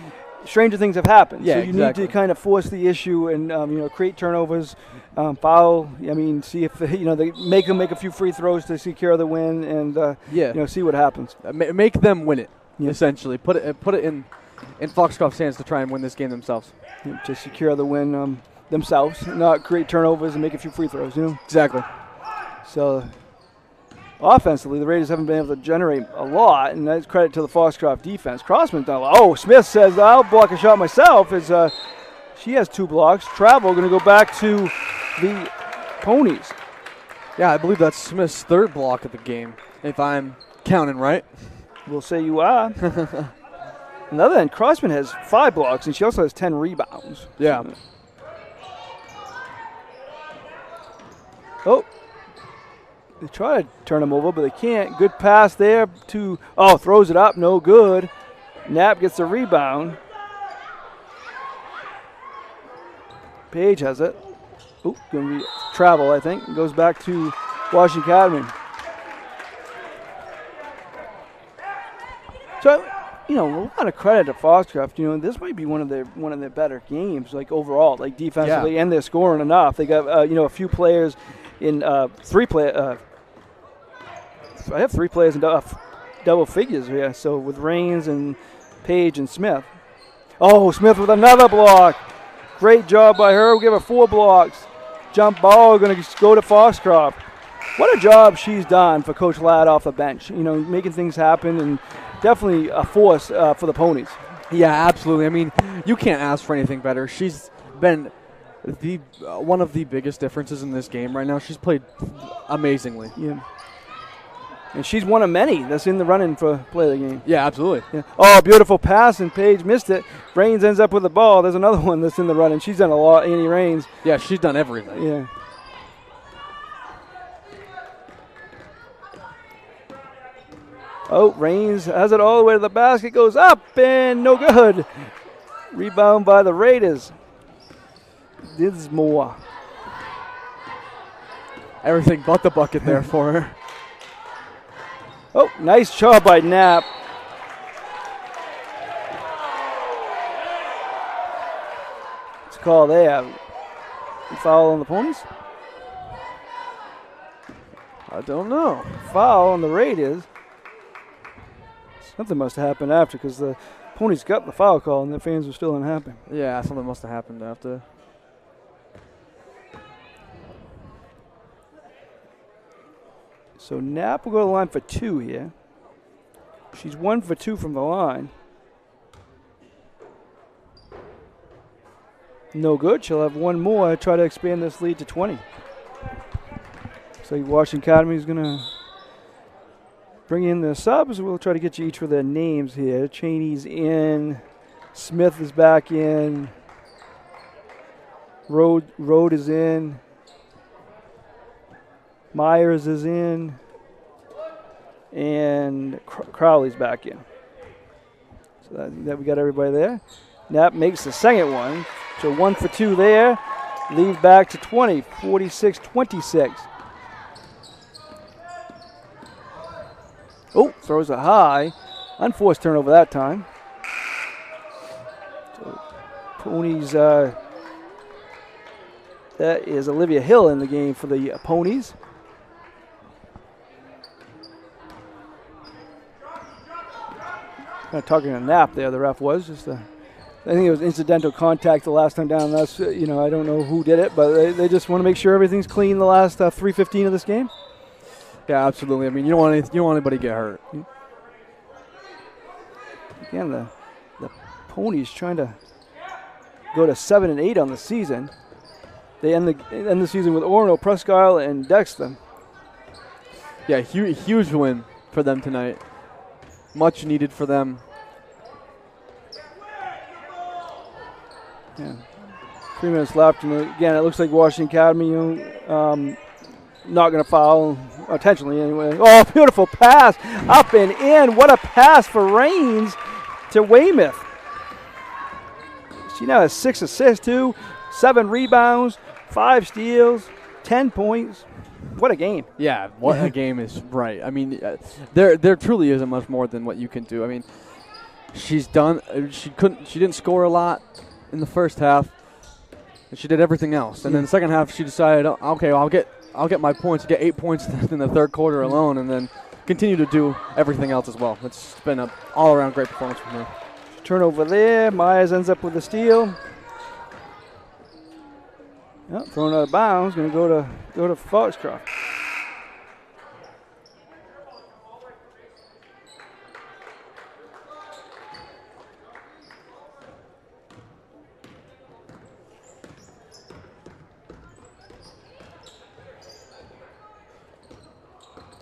stranger things have happened. Yeah, so you exactly. need to kind of force the issue and create turnovers, foul. I mean, see if they make them make a few free throws to secure the win, and see what happens. Make them win it. Essentially, put it in Foxcroft's hands to try and win this game themselves. To secure the win themselves, not create turnovers and make a few free throws. Exactly. So offensively, the Raiders haven't been able to generate a lot, and that's credit to the Foxcroft defense. Crossman's done a lot. Oh, Smith says, I'll block a shot myself. She has 2 blocks. Travel going to go back to the Ponies. Yeah, I believe that's Smith's 3rd block of the game, if I'm counting right. We'll say you are. On the other end, Crossman has 5 blocks, and she also has 10 rebounds. Yeah. Oh. They try to turn him over, but they can't. Good pass there to, throws it up, no good. Knapp gets the rebound. Page has it. Oh, going to be travel, I think. Goes back to Washington Academy. So, a lot of credit to Foxcroft. This might be one of their better games, like overall, like defensively, and they're scoring enough. They got a few players in 3 play. I have 3 players in double figures here. So with Raines and Page and Smith. Oh, Smith with another block. Great job by her. We'll give her 4 blocks. Jump ball going to go to Foxcroft. What a job she's done for Coach Ladd off the bench. Making things happen, and definitely a force for the Ponies. Yeah, absolutely. I mean, you can't ask for anything better. She's been one of the biggest differences in this game right now. She's played amazingly. Yeah. And she's one of many that's in the running for play of the game. Yeah, absolutely. Yeah. Oh, beautiful pass, and Page missed it. Raines ends up with the ball. There's another one that's in the running. She's done a lot, Annie Raines. Yeah, she's done everything. Yeah. Oh, Raines has it all the way to the basket. Goes up, and no good. Rebound by the Raiders. Dismore. Everything but the bucket there for her. Oh, nice job by Knapp. What's the call there? Foul on the Ponies? I don't know. Foul on the Raiders. Something must have happened after, because the Ponies got the foul call and the fans were still unhappy. Yeah, something must have happened after. So Knapp will go to the line for 2 here. She's 1 for 2 from the line. No good. She'll have 1 more. Try to expand this lead to 20. So Washington Academy is going to bring in the subs. We'll try to get you each with their names here. Cheney's in. Smith is back in. Road is in. Myers is in. And Crowley's back in. So that we got everybody there. Knapp makes the second one. So 1 for 2 there. Lead back to 20, 46-26. Oh, throws a high. Unforced turnover that time. So Ponies, that is Olivia Hill in the game for the Ponies. Kind of talking a nap there, the ref was. I think it was incidental contact the last time down. That's, I don't know who did it, but they just want to make sure everything's clean the last 3:15 of this game. Yeah, absolutely. I mean, you don't want anybody to get hurt. Again, the Ponies trying to go to 7-8 on the season. They end the season with Orono, Presque Isle, and Dexter. Yeah, huge win for them tonight. Much needed for them. Yeah. 3 minutes left, and again, it looks like Washington Academy, not going to foul intentionally anyway. Oh, beautiful pass up and in. What a pass for Rains to Weymouth. She now has 6 assists too, 7 rebounds, 5 steals, 10 points. What a game. Yeah, what a game is right. I mean, there truly isn't much more than what you can do. I mean, she's done. She didn't score a lot in the first half, and she did everything else. And then the second half, she decided, okay, well, I'll get my points. Get 8 points in the third quarter alone, and then continue to do everything else as well. It's been an all-around great performance from her. Turnover there. Myers ends up with a steal. Yep, thrown out of bounds. Going to go to Foxcroft.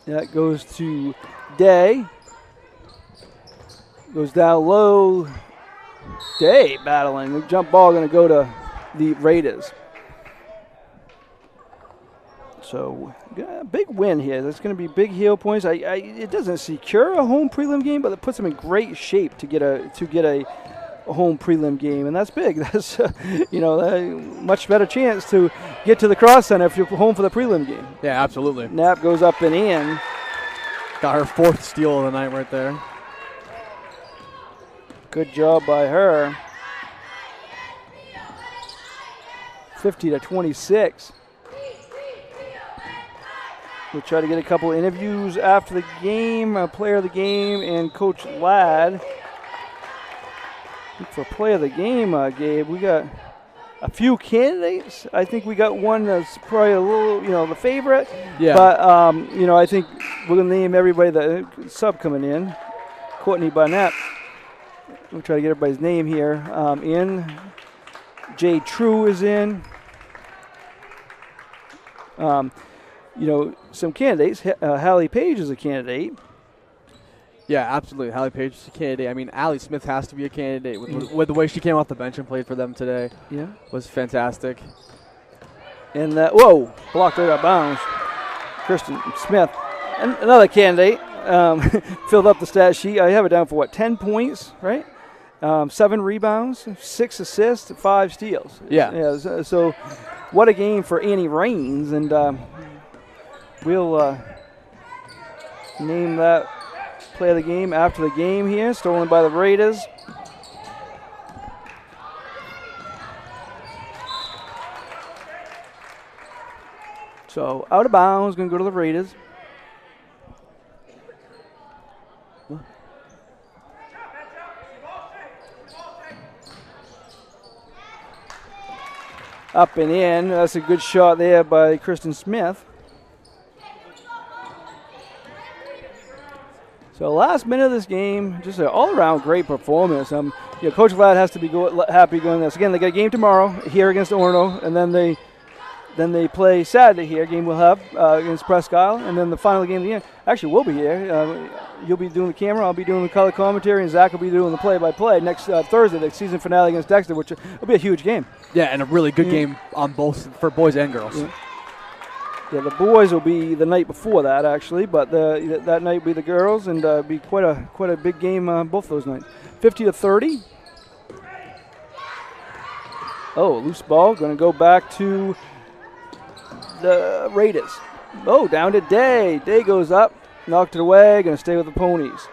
That goes to Day. Goes down low. Day battling. The jump ball going to go to the Raiders. So, big win here. That's going to be big heel points. It doesn't secure a home prelim game, but it puts them in great shape to get a home prelim game, and that's big. That's a much better chance to get to the Cross Center if you're home for the prelim game. Yeah, absolutely. Knapp goes up and in. Got her 4th steal of the night right there. Good job by her. 50-26. We'll try to get a couple interviews after the game, player of the game, and Coach Ladd. For player of the game, Gabe, we got a few candidates. I think we got one that's probably a little, the favorite. Yeah. But, I think we're going to name everybody that sub coming in. Courtney Barnett. We'll try to get everybody's name here. In. Jay True is in. Some candidates. Hallie Page is a candidate. Yeah, absolutely. Hallie Page is a candidate. I mean, Allie Smith has to be a candidate with the way she came off the bench and played for them today. Yeah. Was fantastic. And blocked right out of bounds. Kristen Smith, and another candidate, filled up the stat sheet. I have it down for 10 points, right? 7 rebounds, 6 assists, 5 steals. Yeah. So what a game for Annie Rains, and we'll name that play of the game after the game here. Stolen by the Raiders. So out of bounds, going to go to the Raiders. Up and in. That's a good shot there by Kristen Smith. So last minute of this game, just an all-around great performance. Coach Ladd has to be happy going this. Again, they got a game tomorrow here against Orono, and then they play Saturday here. Game we'll have against Presque Isle, and then the final game of the year. Actually, we'll be here. You'll be doing the camera. I'll be doing the color commentary, and Zach will be doing the play-by-play next Thursday, the season finale against Dexter, which will be a huge game. Yeah, and a really good game on both for boys and girls. Yeah, the boys will be the night before that, actually, but that night will be the girls, and be quite a big game both those nights. 50-30. Oh, loose ball, going to go back to the Raiders. Oh, down to Day. Day goes up, knocked it away, going to stay with the Ponies.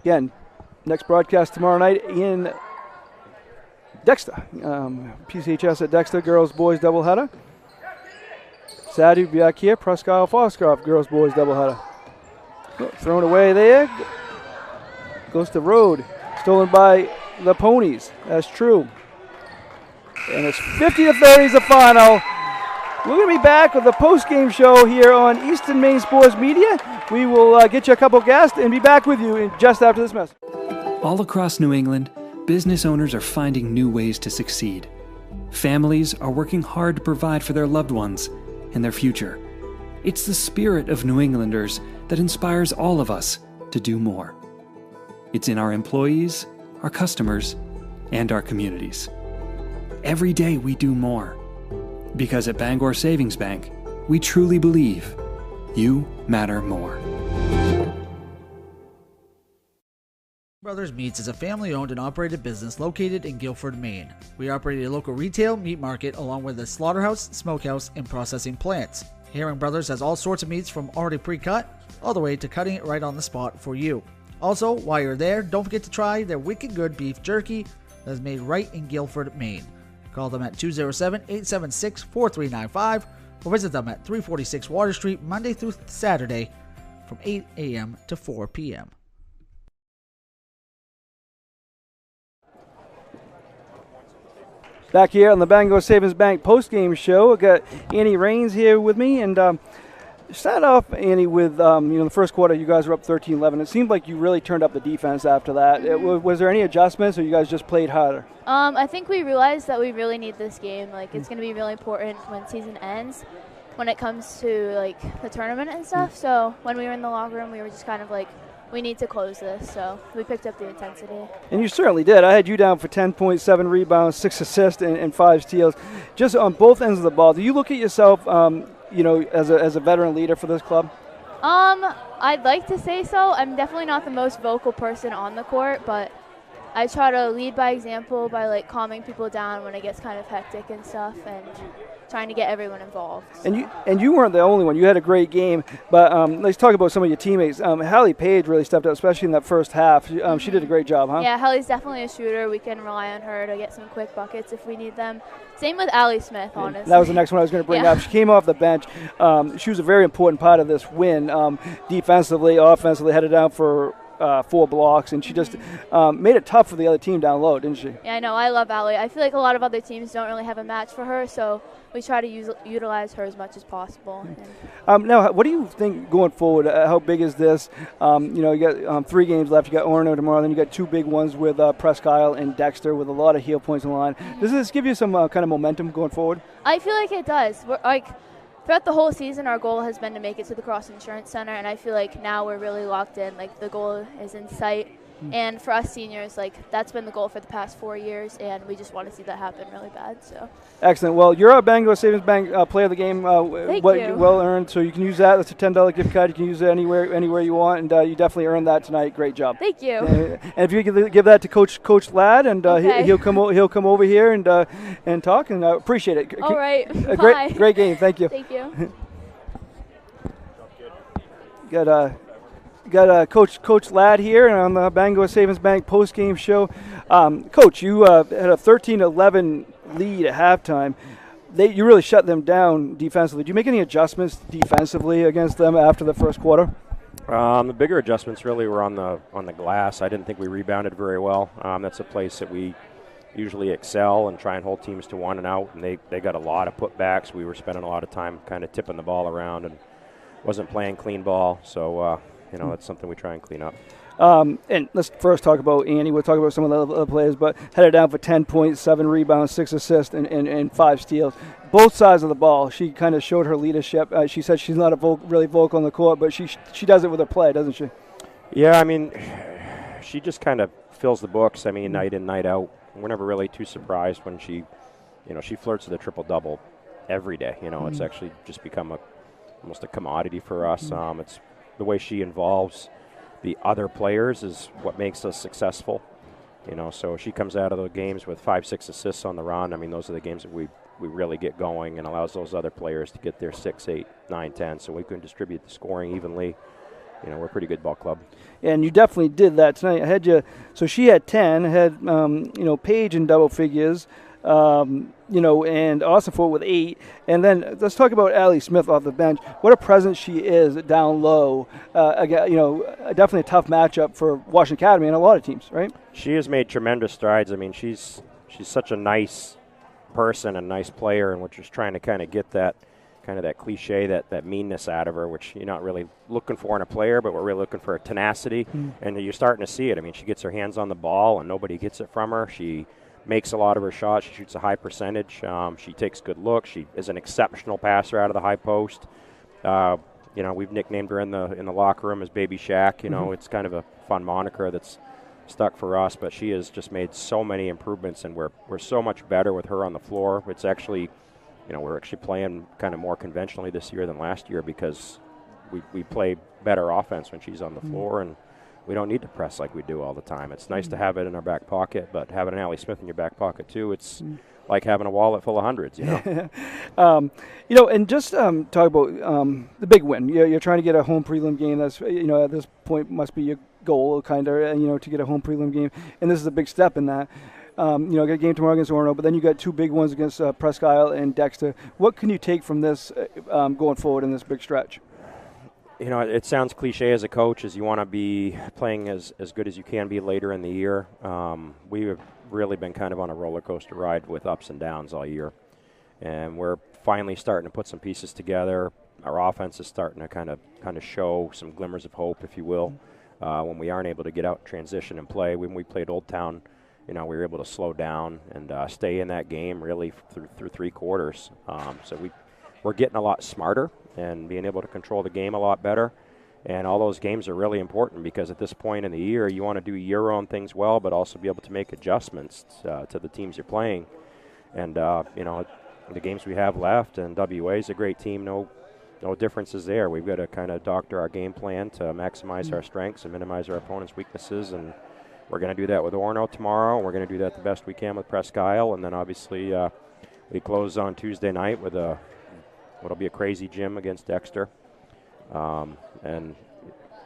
Again, next broadcast tomorrow night in Dexter. PCHS at Dexter, girls, boys doubleheader. Saturday, we'll be back here, Presque Isle, Foxcroft, girls, boys doubleheader. Thrown away there. Goes to Road. Stolen by the Ponies. That's true. And it's 50-30 is the final. We're going to be back with the post-game show here on Eastern Maine Sports Media. We will get you a couple guests and be back with you just after this message. All across New England, business owners are finding new ways to succeed. Families are working hard to provide for their loved ones and their future. It's the spirit of New Englanders that inspires all of us to do more. It's in our employees, our customers, and our communities. Every day we do more. Because at Bangor Savings Bank, we truly believe you matter more. Brothers Meats is a family-owned and operated business located in Guilford, Maine. We operate a local retail meat market along with a slaughterhouse, smokehouse, and processing plants. Herring Brothers has all sorts of meats from already pre-cut all the way to cutting it right on the spot for you. Also, while you're there, don't forget to try their wicked good beef jerky that is made right in Guilford, Maine. Call them at 207-876-4395 or visit them at 346 Water Street Monday through Saturday from 8 a.m. to 4 p.m. Back here on the Bangor Savings Bank post-game show, I've got Annie Rains here with me. And start off, Annie, with the first quarter, you guys were up 13-11. It seemed like you really turned up the defense after that. Was there any adjustments, or you guys just played harder? I think we realized that we really need this game. Like, it's going to be really important when season ends, when it comes to like the tournament and stuff. So when we were in the locker room, we were just kind of like, we need to close this. So we picked up the intensity. And you certainly did. I had you down for 10.7 rebounds, 6 assists, and 5 steals, just on both ends of the ball. Do you look at yourself, as a veteran leader for this club? I'd like to say so. I'm definitely not the most vocal person on the court, but I try to lead by example by like calming people down when it gets kind of hectic and stuff, and trying to get everyone involved. So. And you weren't the only one. You had a great game, but let's talk about some of your teammates. Hallie Page really stepped up, especially in that first half. She did a great job, huh? Yeah, Hallie's definitely a shooter. We can rely on her to get some quick buckets if we need them. Same with Allie Smith, honestly. That was the next one I was going to bring up. She came off the bench. She was a very important part of this win. Defensively, offensively, headed down for 4 blocks, and she just made it tough for the other team down low, didn't she? Yeah, I know. I love Allie. I feel like a lot of other teams don't really have a match for her, so we try to utilize her as much as possible. Now, what do you think going forward? How big is this? You got 3 games left. You got Orono tomorrow, then you got 2 big ones with Presque Isle and Dexter with a lot of heel points in the line. Does this give you some kind of momentum going forward? I feel like it does. Throughout the whole season, our goal has been to make it to the Cross Insurance Center, and I feel like now we're really locked in. Like, the goal is in sight. And for us seniors, like, that's been the goal for the past 4 years, and we just want to see that happen really bad. So. Excellent. Well, you're our Bangor Savings Bank player of the game. Thank you. Well earned, so you can use that. That's a $10 gift card. You can use it anywhere you want, and you definitely earned that tonight. Great job. Thank you. And if you could give that to Coach Ladd, and okay. he'll come over here and talk, and I appreciate it. All right. Bye. Great game. Thank you. Thank you. Got Coach Ladd here on the Bangor Savings Bank post-game show. Coach, you had a 13-11 lead at halftime. You really shut them down defensively. Did you make any adjustments defensively against them after the first quarter? The bigger adjustments really were on the glass. I didn't think we rebounded very well. That's a place that we usually excel and try and hold teams to 1 and out, and they got a lot of putbacks. We were spending a lot of time kind of tipping the ball around and wasn't playing clean ball, so that's something we try and clean up. And let's first talk about Annie. We'll talk about some of the other players, but headed down for 10.7 rebounds, 6 assists, and 5 steals. Both sides of the ball, she kind of showed her leadership. She said she's not really vocal on the court, but she does it with her play, doesn't she? Yeah, I mean, she just kind of fills the books. I mean, night in, night out. We're never really too surprised when she flirts with a triple-double every day. It's actually just become almost a commodity for us. It's the way she involves the other players is what makes us successful. So she comes out of the games with 5-6 assists on the run. I mean, those are the games that we really get going, and allows those other players to get their 6, 8, 9, 10, so we can distribute the scoring evenly. We're a pretty good ball club. And you definitely did that tonight. I had you. So she had 10. Had Paige in double figures. And Ossenfort with 8. And then let's talk about Allie Smith off the bench. What a presence she is down low. Definitely a tough matchup for Washington Academy and a lot of teams, right? She has made tremendous strides. I mean, she's such a nice person and nice player, and we're just trying to kind of get that cliche, that meanness out of her, which you're not really looking for in a player, but we're really looking for tenacity, and you're starting to see it. I mean, she gets her hands on the ball, and nobody gets it from her. She makes a lot of her shots. She shoots a high percentage. She takes good looks. She is an exceptional passer out of the high post. We've nicknamed her in the locker room as Baby Shaq. It's kind of a fun moniker that's stuck for us, but she has just made so many improvements, and we're so much better with her on the floor. It's actually, we're actually playing kind of more conventionally this year than last year because we play better offense when she's on the floor, and we don't need to press like we do all the time. It's nice to have it in our back pocket, but having an Allie Smith in your back pocket too, it's like having a wallet full of hundreds, And just talk about the big win. You're trying to get a home prelim game. That's at this point must be your goal, kind of, to get a home prelim game. And this is a big step in that. Got a game tomorrow against Orono, but then you got two big ones against Presque Isle and Dexter. What can you take from this going forward in this big stretch? It sounds cliche as a coach, as you want to be playing as good as you can be later in the year. We have really been kind of on a roller coaster ride with ups and downs all year, and we're finally starting to put some pieces together. Our offense is starting to kind of show some glimmers of hope, if you will, when we aren't able to get out, transition, and play. When we played Old Town, we were able to slow down and stay in that game really through three quarters. So we're getting a lot smarter and being able to control the game a lot better. And all those games are really important because at this point in the year, you want to do your own things well, but also be able to make adjustments to the teams you're playing. And, the games we have left, and WA is a great team, no differences there. We've got to kind of doctor our game plan to maximize our strengths and minimize our opponent's weaknesses. And we're going to do that with Orono tomorrow. We're going to do that the best we can with Presque Isle. And then obviously we close on Tuesday night with what'll be a crazy gym against Dexter. And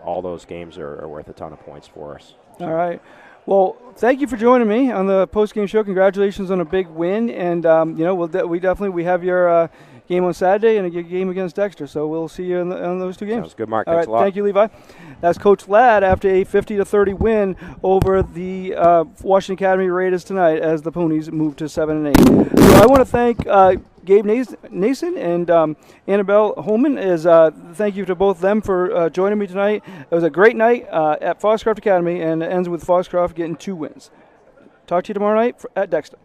all those games are worth a ton of points for us. All right. Well, thank you for joining me on the post-game show. Congratulations on a big win. And, we have your game on Saturday and a game against Dexter. So we'll see you on those two games. Sounds good, Mark. All Thanks right. a lot. Thank you, Levi. That's Coach Ladd after a 50-30 win over the Washington Academy Raiders tonight as the Ponies move to 7-8. So I want to thank Gabe Nason and Annabelle Holman. Thank you to both of them for joining me tonight. It was a great night at Foxcroft Academy, and it ends with Foxcroft getting 2 wins. Talk to you tomorrow night at Dexter.